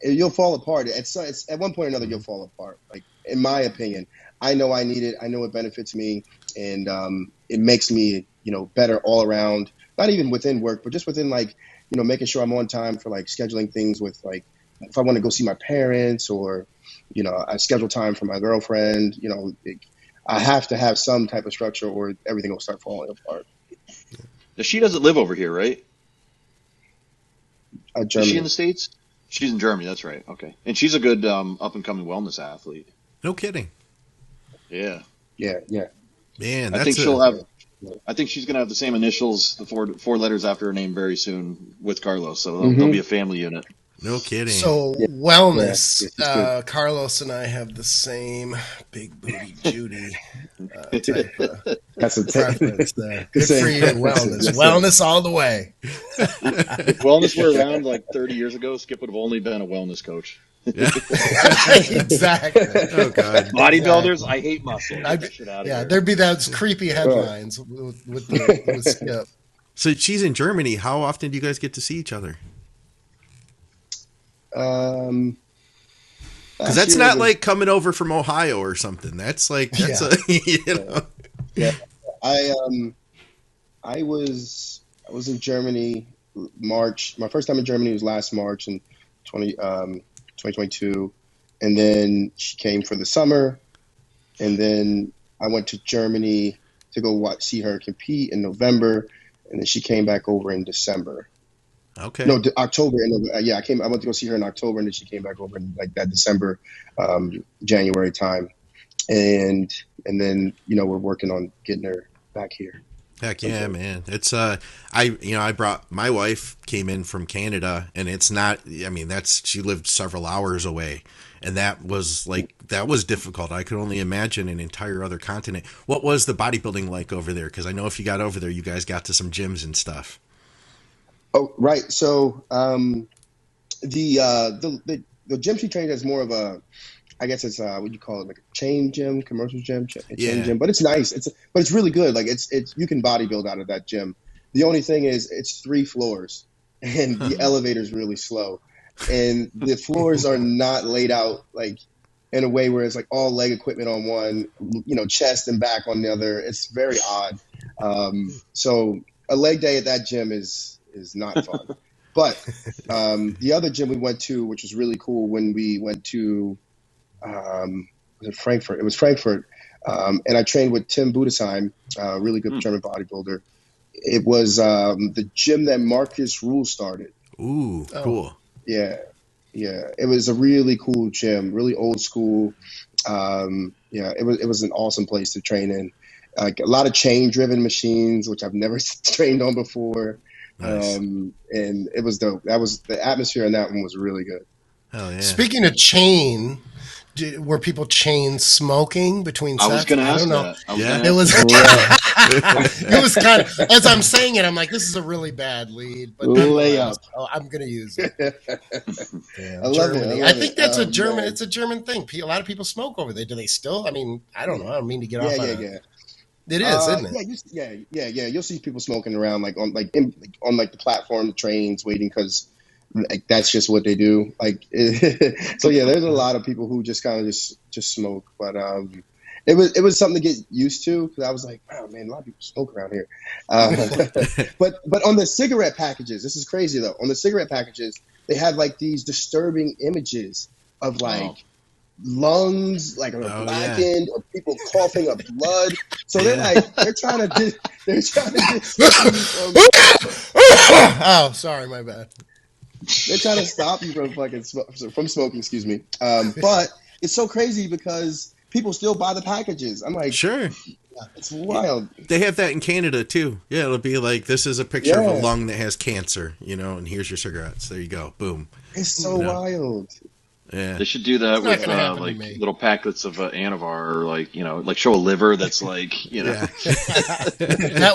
you'll fall apart. At one point or another, you'll fall apart. Like, in my opinion, I know I need it. I know it benefits me, and it makes me, better all around. Not even within work, but just within making sure I'm on time for scheduling things with if I want to go see my parents, or I schedule time for my girlfriend. I have to have some type of structure, or everything will start falling apart. She doesn't live over here, right? Germany. Is she in the States? She's in Germany. That's right. Okay, and she's a good up and coming wellness athlete. No kidding. Yeah. Man, I think she'll have. I think she's going to have the same initials, the four letters after her name, very soon with Carlos. So they'll be a family unit. No kidding. So wellness, Carlos and I have the same big booty Judy type That's a preference there. Good for you, wellness. Wellness all the way. If wellness were around 30 years ago, Skip would have only been a wellness coach. Yeah. Exactly. Oh God. Bodybuilders, I hate muscle. Get that shit out of here. There'd be those creepy headlines with Skip. So she's in Germany. How often do you guys get to see each other? Because that's not like coming over from Ohio or something. That's Yeah. I was in Germany March. My first time in Germany was last March in 2022, and then she came for the summer, and then I went to Germany to go see her compete in November, and then she came back over in December. Okay. No, October. I went to go see her in October, and then she came back over in that December, January time, and then we're working on getting her back here. Heck yeah, man. It's I brought my wife came in from Canada, and it's not. I mean, she lived several hours away, and that was difficult. I could only imagine an entire other continent. What was the bodybuilding like over there? Because I know if you got over there, you guys got to some gyms and stuff. Oh, right. So the gym she trained as more of a, I guess it's what you call it, like a chain gym, commercial gym, chain gym. But it's nice. But it's really good. Like it's you can bodybuild out of that gym. The only thing is it's 3 floors, and the elevator's really slow, and the floors are not laid out like in a way where it's like all leg equipment on one, chest and back on the other. It's very odd. So a leg day at that gym is not fun. But the other gym we went to, which was really cool, when we went to was it Frankfurt? It was Frankfurt, and I trained with Tim Budesheim, a really good German bodybuilder. It was the gym that Marcus Rule started. Ooh, cool. Yeah. It was a really cool gym, really old school. It was an awesome place to train in. Like a lot of chain-driven machines, which I've never trained on before. Nice. And it was dope. The atmosphere in that one was really good. Hell yeah. Speaking of chain, were people chain smoking between sets? I was going to ask that. It was. It was kind of, as I'm saying it, I'm like, this is a really bad lead, but I'm going to use it. Damn, I love it. I think that's a German. Man. It's a German thing. A lot of people smoke over there. Do they still? I mean, I don't know. I don't mean to get off. Yeah. It is, isn't it? Yeah. You'll see people smoking around on the platform, the trains, waiting because that's just what they do. So yeah, there's a lot of people who just kind of just smoke, but it was something to get used to because I was like, wow, man, a lot of people smoke around here. But on the cigarette packages, this is crazy though. On the cigarette packages, they have like these disturbing images of lungs blackened or people coughing up blood. So they're trying to oh, sorry, my bad. They're trying to stop you from smoking, excuse me. But it's so crazy because people still buy the packages. I'm like, sure. It's wild. They have that in Canada too. Yeah, it'll be like, this is a picture of a lung that has cancer, and here's your cigarettes. There you go. Boom. It's so wild. Yeah. They should do that with little packets of Anavar, or show a liver that's that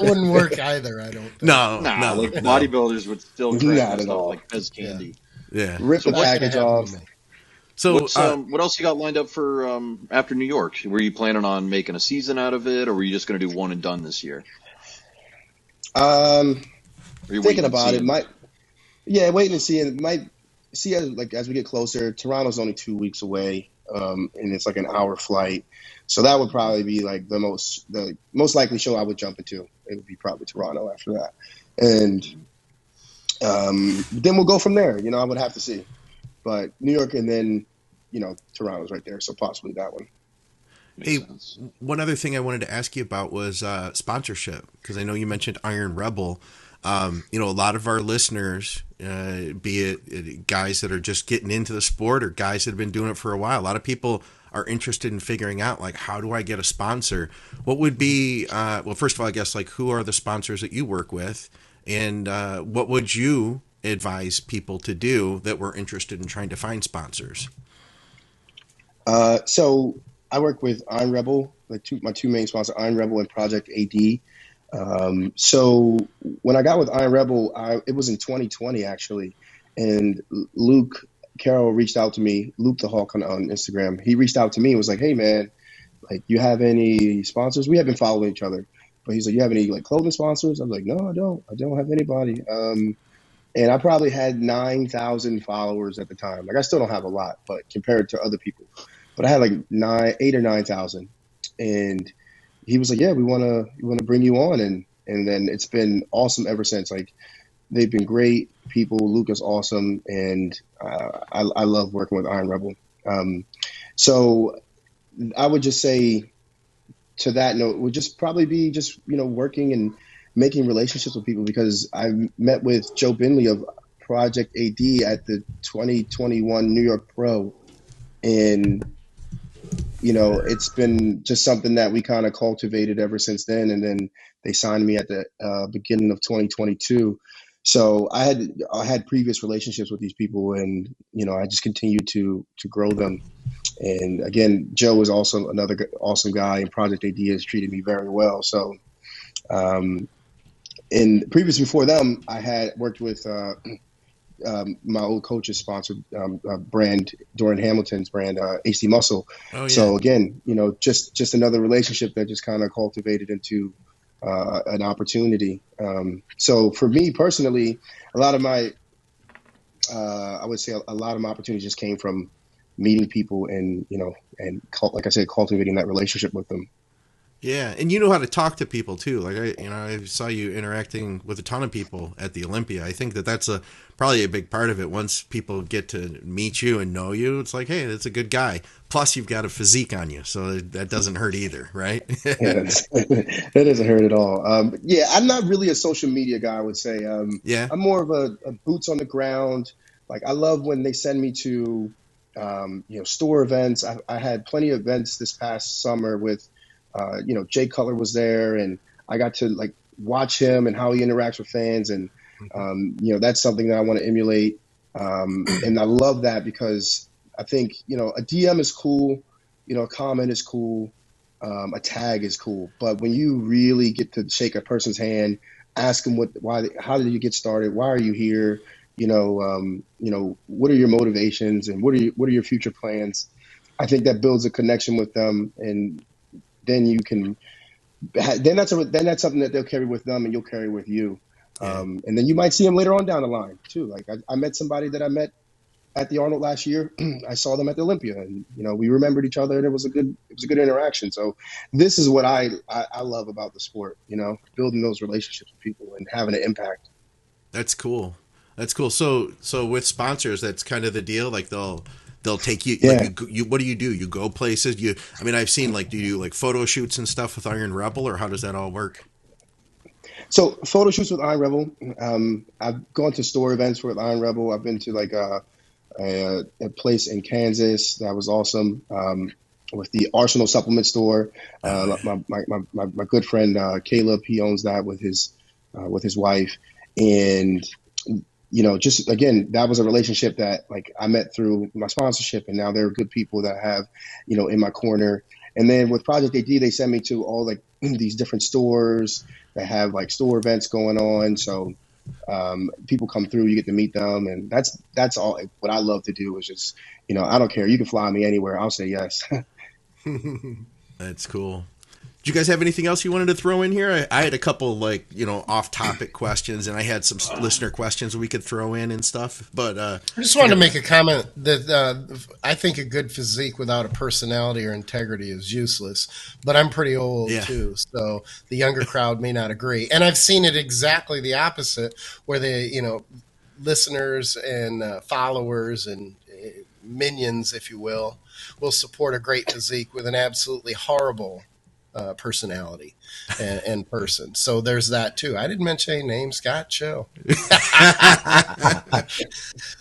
wouldn't work either. I don't think. No. Bodybuilders would still grab stuff like Pez candy. Yeah. Rip the package off. So what else you got lined up for after New York? Were you planning on making a season out of it, or were you just going to do one and done this year? Thinking about it, waiting to see. It might see as we get closer. Toronto's only 2 weeks away, and it's like an hour flight, so that would probably be like the most likely show I would jump into. It would be probably Toronto after that, and then we'll go from there. I would have to see, but New York and then Toronto's right there, so possibly that one. Hey, one other thing I wanted to ask you about was sponsorship, because I know you mentioned Iron Rebel. A lot of our listeners, be it guys that are just getting into the sport or guys that have been doing it for a while, a lot of people are interested in figuring out, how do I get a sponsor? What would be, first of all, I guess, who are the sponsors that you work with? And what would you advise people to do that were interested in trying to find sponsors? So I work with Iron Rebel, my two main sponsors, Iron Rebel and Project AD. So when I got with Iron Rebel, it was in 2020 actually, and Luke Carroll reached out to me, Luke the Hawk on Instagram. He reached out to me and was like, "Hey man, you have any sponsors?" We have been following each other, but he's like, "You have any clothing sponsors?" I was like, "No, I don't. I don't have anybody." And I probably had 9,000 followers at the time. I still don't have a lot, but compared to other people, but I had 8 or 9,000, and he was like, "Yeah, we want to bring you on," and then it's been awesome ever since. They've been great people. Luke is awesome, and I love working with Iron Rebel. So I would just say, to that note, would just probably be working and making relationships with people, because I met with Joe Binley of Project AD at the 2021 New York Pro, and it's been just something that we kind of cultivated ever since then. And then they signed me at the beginning of 2022. So I had previous relationships with these people, and I just continued to grow them. And again, Joe is also another awesome guy, and Project AD has treated me very well. So, and previous before them, I had worked with my old coach's sponsored brand, Doran Hamilton's brand, HD Muscle. Oh, yeah. So again, just another relationship that just kind of cultivated into an opportunity. So for me personally, a lot of my I would say a lot of my opportunities just came from meeting people and, like I said, cultivating that relationship with them. Yeah, and you know how to talk to people too. Like I saw you interacting with a ton of people at the Olympia. I think that's probably a big part of it. Once people get to meet you and know you, it's like, hey, that's a good guy. Plus, you've got a physique on you, so that doesn't hurt either, right? Yeah, that doesn't hurt at all. I'm not really a social media guy, I would say. Yeah, I'm more of a boots on the ground. Like, I love when they send me to, store events. I had plenty of events this past summer with. Jay Cutler was there, and I got to like watch him and how he interacts with fans, and that's something that I want to emulate. And I love that because I think a DM is cool, a comment is cool, a tag is cool, but when you really get to shake a person's hand, ask them how did you get started, why are you here, what are your motivations, and what are your future plans? I think that builds a connection with them, and then that's something that they'll carry with them and you'll carry with you. Yeah. And then you might see them later on down the line too. Like I met somebody that I met at the Arnold last year. I saw them at the Olympia, and we remembered each other, and it was a good interaction. So this is what I love about the sport, building those relationships with people and having an impact. That's cool. So with sponsors, that's kind of the deal. Like they'll take you. Yeah. Like what do? You go places. I've seen do you do like photo shoots and stuff with Iron Rebel, or how does that all work? So photo shoots with Iron Rebel. I've gone to store events with Iron Rebel. I've been to like a place in Kansas that was awesome. With the Arsenal supplement store. My good friend Caleb, he owns that with his wife, and just again, that was a relationship that like I met through my sponsorship, and now they're good people that I have, in my corner. And then with Project AD, they send me to all like these different stores that have like store events going on. So people come through, you get to meet them, and that's all. What I love to do is just, I don't care. You can fly me anywhere. I'll say yes. That's cool. Do you guys have anything else you wanted to throw in here? I had a couple off-topic questions, and I had some listener questions we could throw in and stuff. But I just wanted to make a comment that I think a good physique without a personality or integrity is useless. But I'm pretty old too, so the younger crowd may not agree. And I've seen it exactly the opposite, where listeners and followers and minions, if you will support a great physique with an absolutely horrible personality and person. So there's that too. I didn't mention any names, Scott. Chill.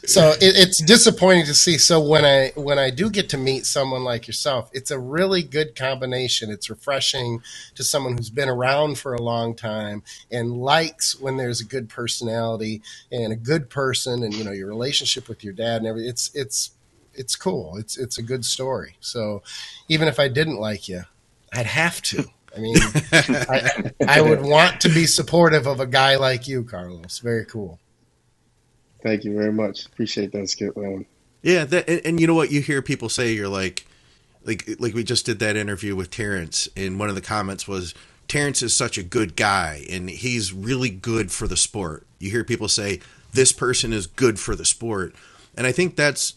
So it's disappointing to see. So when I do get to meet someone like yourself, it's a really good combination. It's refreshing to someone who's been around for a long time and likes when there's a good personality and a good person, and your relationship with your dad and everything. It's cool. It's a good story. So even if I didn't like you, I'd have to. I mean, I would want to be supportive of a guy like you, Carlos. Very cool. Thank you very much. Appreciate that, Skip. Yeah, and you know what? You hear people say, you're like we just did that interview with Terrence, and one of the comments was, Terrence is such a good guy, and he's really good for the sport. You hear people say, this person is good for the sport. And I think that's,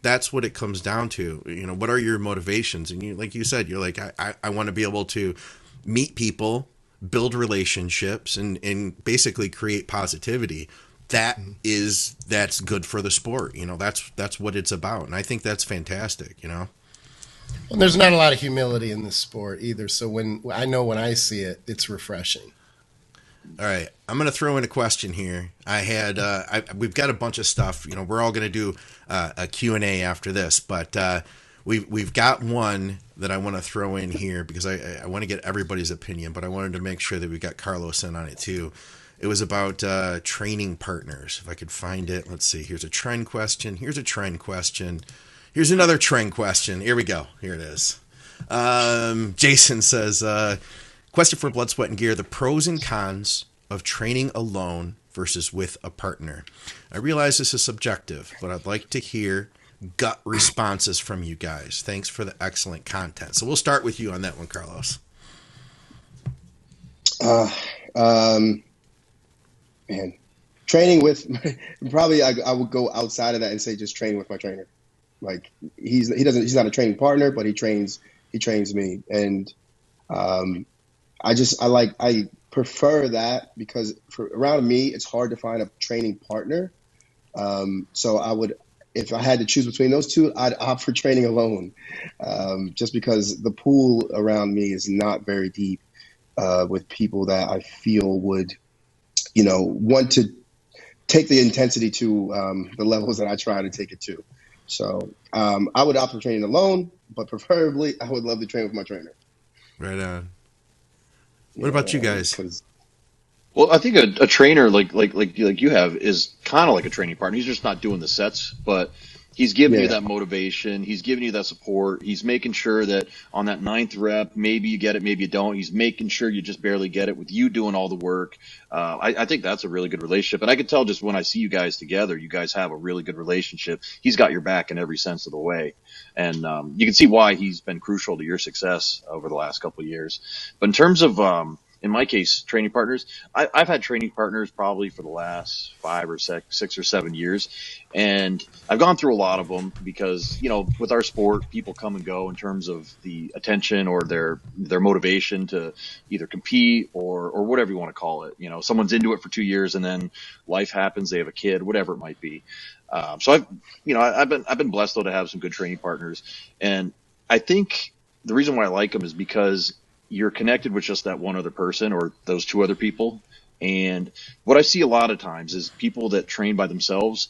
that's what it comes down to. What are your motivations? And like you said, you're like, I want to be able to meet people, build relationships, and basically create positivity. That's good for the sport. That's what it's about. And I think that's fantastic, Well, there's not a lot of humility in this sport either. So when I see it, it's refreshing. All right, I'm going to throw in a question here. We've got a bunch of stuff. We're all going to do a Q&A after this, but we've got one that I want to throw in here because I want to get everybody's opinion, but I wanted to make sure that we got Carlos in on it too. It was about training partners. If I could find it, let's see. Here's a trend question. Here's a trend question. Here's another trend question. Here we go. Here it is. Jason says, question for Blood, Sweat, and Gear: the pros and cons of training alone versus with a partner. I realize this is subjective, but I'd like to hear gut responses from you guys. Thanks for the excellent content. So we'll start with you on that one, Carlos. Man, training with probably I would go outside of that and say just train with my trainer. Like he's not a training partner, but he trains me, and I prefer that because around me it's hard to find a training partner. So I would, if I had to choose between those two, I'd opt for training alone, just because the pool around me is not very deep with people that I feel would, want to take the intensity to the levels that I try to take it to. So I would opt for training alone, but preferably I would love to train with my trainer. Right on. What about you guys? Well, I think a trainer like you have is kind of like a training partner. He's just not doing the sets, but he's giving you that motivation. He's giving you that support. He's making sure that on that 9th rep, maybe you get it, maybe you don't. He's making sure you just barely get it with you doing all the work. I think that's a really good relationship. And I can tell just when I see you guys together, you guys have a really good relationship. He's got your back in every sense of the way. And you can see why he's been crucial to your success over the last couple of years. But in terms of in my case, training partners, I've had training partners probably for the last 5 or 6 or 7 years. And I've gone through a lot of them because, with our sport, people come and go in terms of the attention or their motivation to either compete or whatever you want to call it. Someone's into it for 2 years and then life happens, they have a kid, whatever it might be. So I've been blessed though to have some good training partners. And I think the reason why I like them is because you're connected with just that one other person or those 2 other people. And what I see a lot of times is people that train by themselves,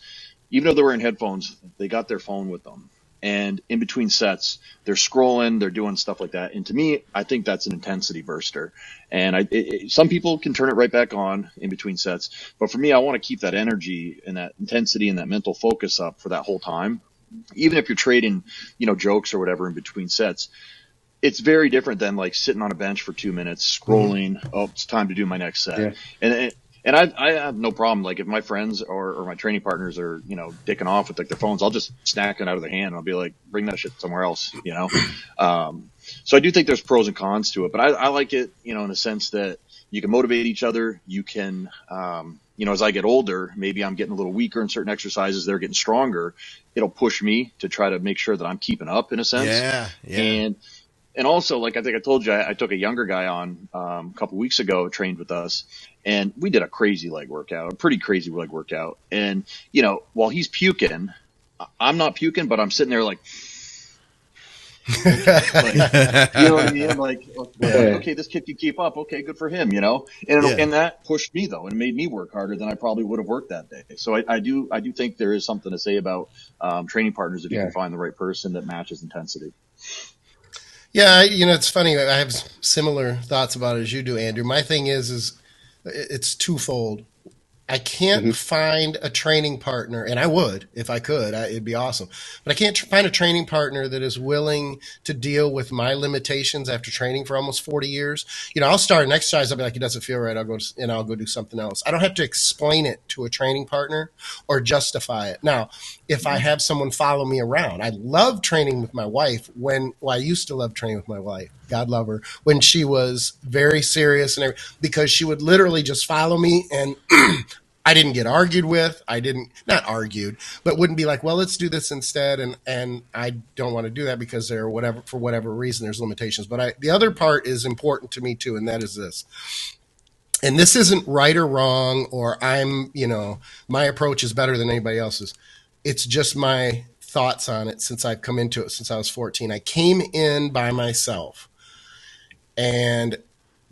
even though they're wearing headphones, they got their phone with them. And in between sets, they're scrolling, they're doing stuff like that. And to me, I think that's an intensity burster. And some people can turn it right back on in between sets. But for me, I want to keep that energy and that intensity and that mental focus up for that whole time. Even if you're trading, jokes or whatever in between sets, it's very different than like sitting on a bench for 2 minutes, scrolling. Mm-hmm. Oh, it's time to do my next set. Yeah. And I have no problem. Like if my friends or my training partners are, dicking off with like their phones, I'll just snack it out of their hand and I'll be like, bring that shit somewhere else, So I do think there's pros and cons to it, but I like it, in a sense that you can motivate each other. You can, as I get older, maybe I'm getting a little weaker in certain exercises. They're getting stronger. It'll push me to try to make sure that I'm keeping up in a sense. Yeah. And also, like I think I told you, I took a younger guy on a couple weeks ago, trained with us, and we did a pretty crazy leg workout. And, while he's puking, I'm not puking, but I'm sitting there like you know what I mean? Like, okay, this kid can keep up. Okay, good for him, And that pushed me, though, and made me work harder than I probably would have worked that day. So I do think there is something to say about training partners if you can find the right person that matches intensity. Yeah, it's funny. I have similar thoughts about it as you do, Andrew. My thing is it's twofold. I can't find a training partner, and I would if I could. It'd be awesome. But I can't find a training partner that is willing to deal with my limitations after training for almost 40 years. I'll start an exercise. I'll be like, it doesn't feel right. I'll go do something else. I don't have to explain it to a training partner or justify it. Now, if I have someone follow me around, I love training with my wife I used to love training with my wife. God love her, when she was very serious and everything, because she would literally just follow me and I didn't get argued with. Not argued, but wouldn't be like, well, let's do this instead. And I don't want to do that because for whatever reason, there's limitations. But the other part is important to me too. And that is this. And this isn't right or wrong, or my approach is better than anybody else's. It's just my thoughts on it since I've come into it since I was 14. I came in by myself. And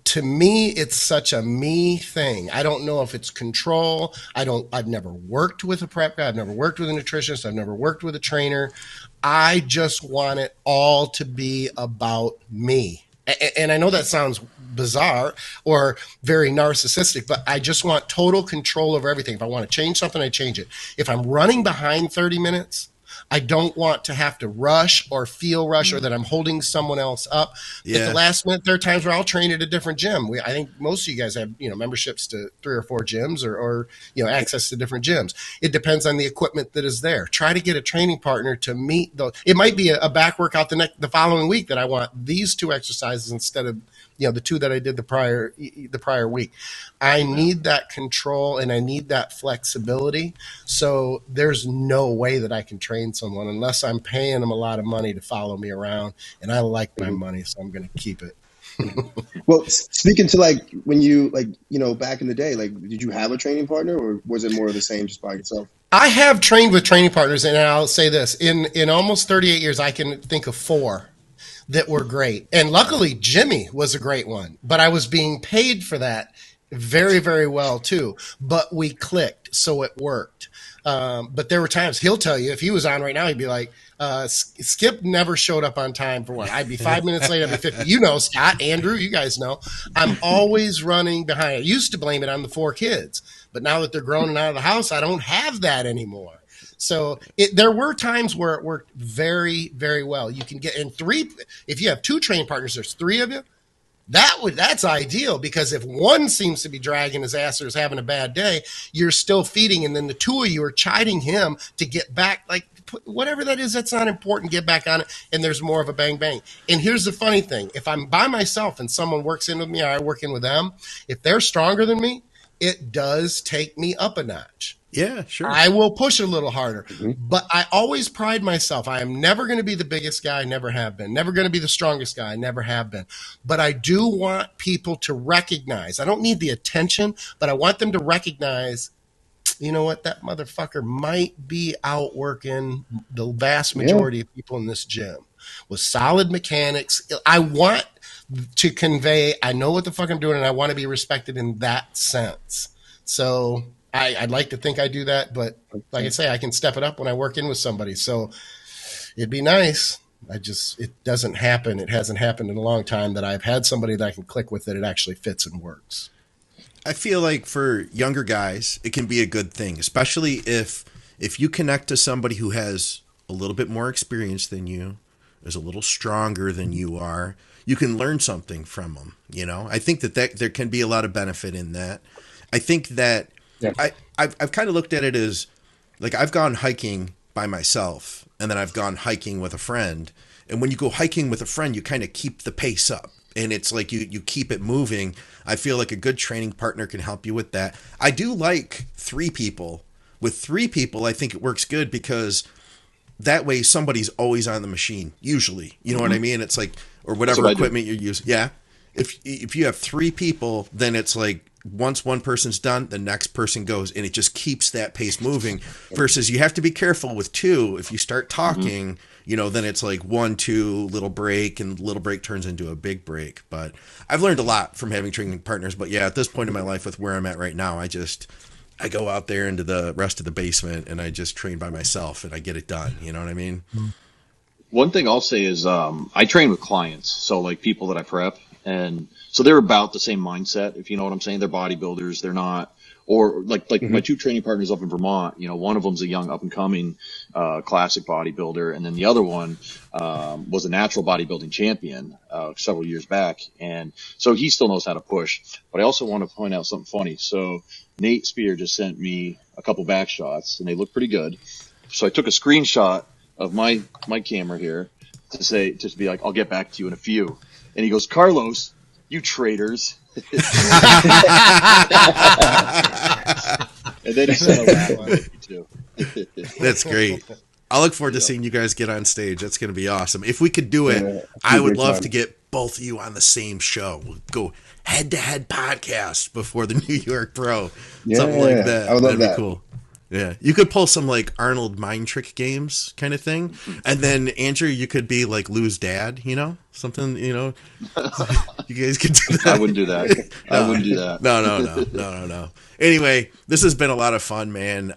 to me, it's such a me thing. I don't know if it's control. I've never worked with a prep guy. I've never worked with a nutritionist. I've never worked with a trainer. I just want it all to be about me. And I know that sounds bizarre or very narcissistic, but I just want total control over everything. If I want to change something, I change it. If I'm running behind 30 minutes, I don't want to have to rush or feel rush or that I'm holding someone else up. At the last minute, there are times where I'll train at a different gym. I think most of you guys have, memberships to 3 or 4 gyms or access to different gyms. It depends on the equipment that is there. Try to get a training partner to meet those. It might be a back workout the following week that I want these 2 exercises instead of, the two that I did the prior week. I need that control and I need that flexibility. So there's no way that I can train someone unless I'm paying them a lot of money to follow me around. And I like my money, so I'm going to keep it. Well, speaking to like when you back in the day, like did you have a training partner or was it more of the same just by yourself? I have trained with training partners, and I'll say this, in almost 38 years, I can think of 4 that were great. And luckily, Jimmy was a great one, but I was being paid for that very, very well too. But we clicked, so it worked. But there were times, he'll tell you, if he was on right now, he'd be like, Skip never showed up on time for one. I'd be 5 minutes late, I'd be 50. Scott, Andrew, you guys know. I'm always running behind. I used to blame it on the 4 kids, but now that they're grown and out of the house, I don't have that anymore. So there were times where it worked very, very well. You can get in 3, if you have 2 training partners, there's 3 of you. That's ideal, because if one seems to be dragging his ass or is having a bad day, you're still feeding, and then the 2 of you are chiding him to get back, like whatever that is, that's not important, get back on it, and there's more of a bang bang. And here's the funny thing, if I'm by myself and someone works in with me or I work in with them, if they're stronger than me, it does take me up a notch. Yeah, sure. I will push a little harder, but I always pride myself. I am never going to be the biggest guy, never have been. Never going to be the strongest guy, never have been. But I do want people to recognize. I don't need the attention, but I want them to recognize, you know what, that motherfucker might be outworking the vast majority of people in this gym with solid mechanics. I want to convey, I know what the fuck I'm doing, and I want to be respected in that sense. So I'd like to think I do that, but like I say, I can step it up when I work in with somebody. So it'd be nice. It doesn't happen. It hasn't happened in a long time that I've had somebody that I can click with that it actually fits and works. I feel like for younger guys, it can be a good thing, especially if you connect to somebody who has a little bit more experience than you, is a little stronger than you are. You can learn something from them. I think that there can be a lot of benefit in that. I think that I've kind of looked at it as like I've gone hiking by myself and then I've gone hiking with a friend. And when you go hiking with a friend, you kind of keep the pace up and it's like you keep it moving. I feel like a good training partner can help you with that. I do like 3 people. With 3 people, I think it works good because that way somebody's always on the machine, usually. You know what I mean? It's like, or whatever equipment you're using. Yeah. If you have 3 people, then it's like, once one person's done, the next person goes, and it just keeps that pace moving. Versus you have to be careful with 2. If you start talking, then it's like 1, 2, little break, and little break turns into a big break. But I've learned a lot from having training partners. But yeah, at this point in my life with where I'm at right now, I go out there into the rest of the basement and I just train by myself and I get it done. You know what I mean? One thing I'll say is I train with clients, so like people that I prep, and so they're about the same mindset, if you know what I'm saying. They're bodybuilders. They're not, or like my 2 training partners up in Vermont, one of them's a young up and coming classic bodybuilder. And then the other one was a natural bodybuilding champion several years back. And so he still knows how to push. But I also want to point out something funny. So Nate Spear just sent me a couple back shots and they look pretty good. So I took a screenshot of my camera here to be like, I'll get back to you in a few. And he goes, Carlos, you traitors. And then he said a laugh at me too. That's great. I look forward to seeing you guys get on stage. That's going to be awesome. If we could do it, I would love to get both of you on the same show. We'll go head-to-head podcast before the New York Pro. Something like that. I would love that. That'd be cool. Yeah, you could pull some like Arnold mind trick games kind of thing, and then Andrew, you could be like Lou's dad, something, You guys could do that. I wouldn't do that. I wouldn't do that. No. Anyway, this has been a lot of fun, man.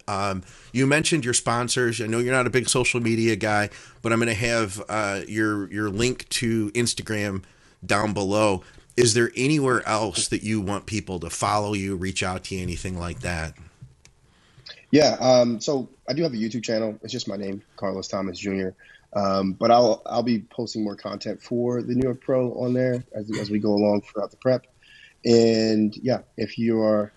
You mentioned your sponsors. I know you're not a big social media guy, but I'm going to have your link to Instagram down below. Is there anywhere else that you want people to follow you, reach out to you, anything like that? Yeah, so I do have a YouTube channel. It's just my name, Carlos Thomas Jr. But I'll be posting more content for the New York Pro on there as we go along throughout the prep. And yeah, if you are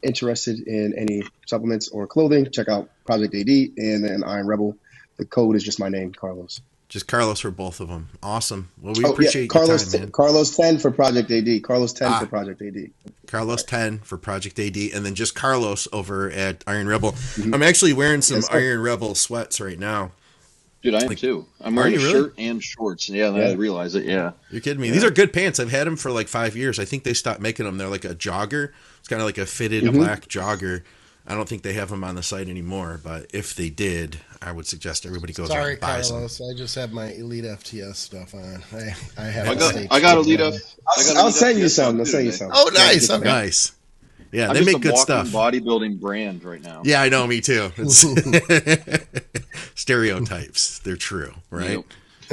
interested in any supplements or clothing, check out Project AD and then Iron Rebel. The code is just my name, Carlos. Just Carlos for both of them. Awesome. Well, we appreciate Carlos, your time, man. Carlos 10 for Project AD. Carlos 10 for Project AD. Carlos 10 for Project AD, and then just Carlos over at Iron Rebel. Mm-hmm. I'm actually wearing some Iron Rebel sweats right now. Dude, I am too. I'm wearing a shirt and shorts. Yeah, I realize it. Yeah. You're kidding me. Yeah. These are good pants. I've had them for like 5 years. I think they stopped making them. They're like a jogger. It's kind of like a fitted black jogger. I don't think they have them on the site anymore, but if they did, I would suggest everybody goes out and buys them. Carlos, I just have my Elite FTS stuff on. I got Elite FTS. I'll send you some. I'll send you some. Oh, nice. Okay. Nice. Yeah, they make good stuff. Bodybuilding brand right now. Yeah, I know. Me too. It's stereotypes. They're true, right? Yep.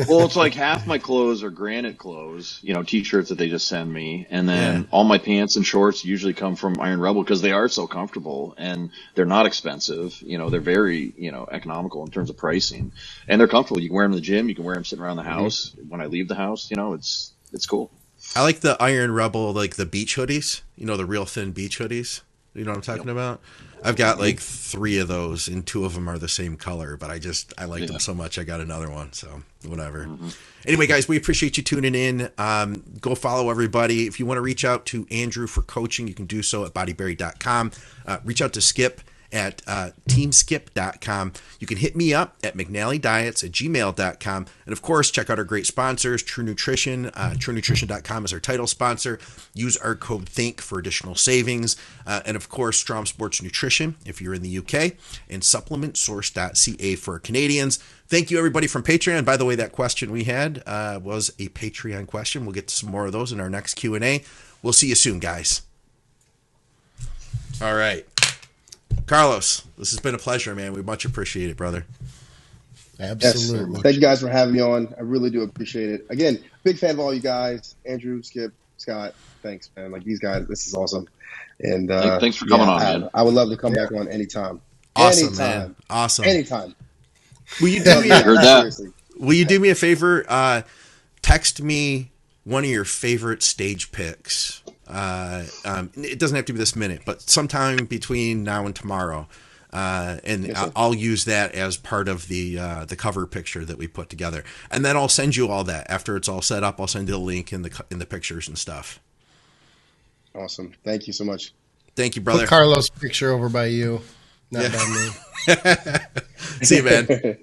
Well, it's like half my clothes are Granite clothes, T-shirts that they just send me. And then all my pants and shorts usually come from Iron Rebel because they are so comfortable and they're not expensive. They're very, economical in terms of pricing, and they're comfortable. You can wear them in the gym. You can wear them sitting around the house. When I leave the house, it's cool. I like the Iron Rebel, like the beach hoodies, the real thin beach hoodies. You know what I'm talking about? I've got like 3 of those, and 2 of them are the same color, but I liked them so much I got another one, so whatever. Anyway, guys, we appreciate you tuning in. Go follow everybody. If you want to reach out to Andrew for coaching, you can do so at bodyberry.com. Reach out to Skip at teamskip.com. You can hit me up at mcnallydiets@gmail.com. And of course, check out our great sponsors, True Nutrition. TrueNutrition.com is our title sponsor. Use our code THINK for additional savings. And of course, STROM Sports Nutrition if you're in the UK, and supplementsource.ca for Canadians. Thank you, everybody from Patreon. By the way, that question we had was a Patreon question. We'll get to some more of those in our next Q&A. We'll see you soon, guys. All right. Carlos, this has been a pleasure, man. We much appreciate it, brother. Absolutely. Yes, thank you guys for having me on. I really do appreciate it. Again, big fan of all you guys. Andrew, Skip, Scott, thanks, man. Like, these guys, this is awesome. And thanks for coming on, man. I would love to come back on anytime. Awesome, man. Awesome. Anytime. Will you do me heard that. Will you do me a favor? Text me one of your favorite stage picks. It doesn't have to be this minute, but sometime between now and tomorrow, and I'll use that as part of the cover picture that we put together, and then I'll send you all that after it's all set up. I'll send you the link in the pictures and stuff. Awesome, thank you so much. Thank you, brother. Put Carlos' picture over by you, not by me. See you, man.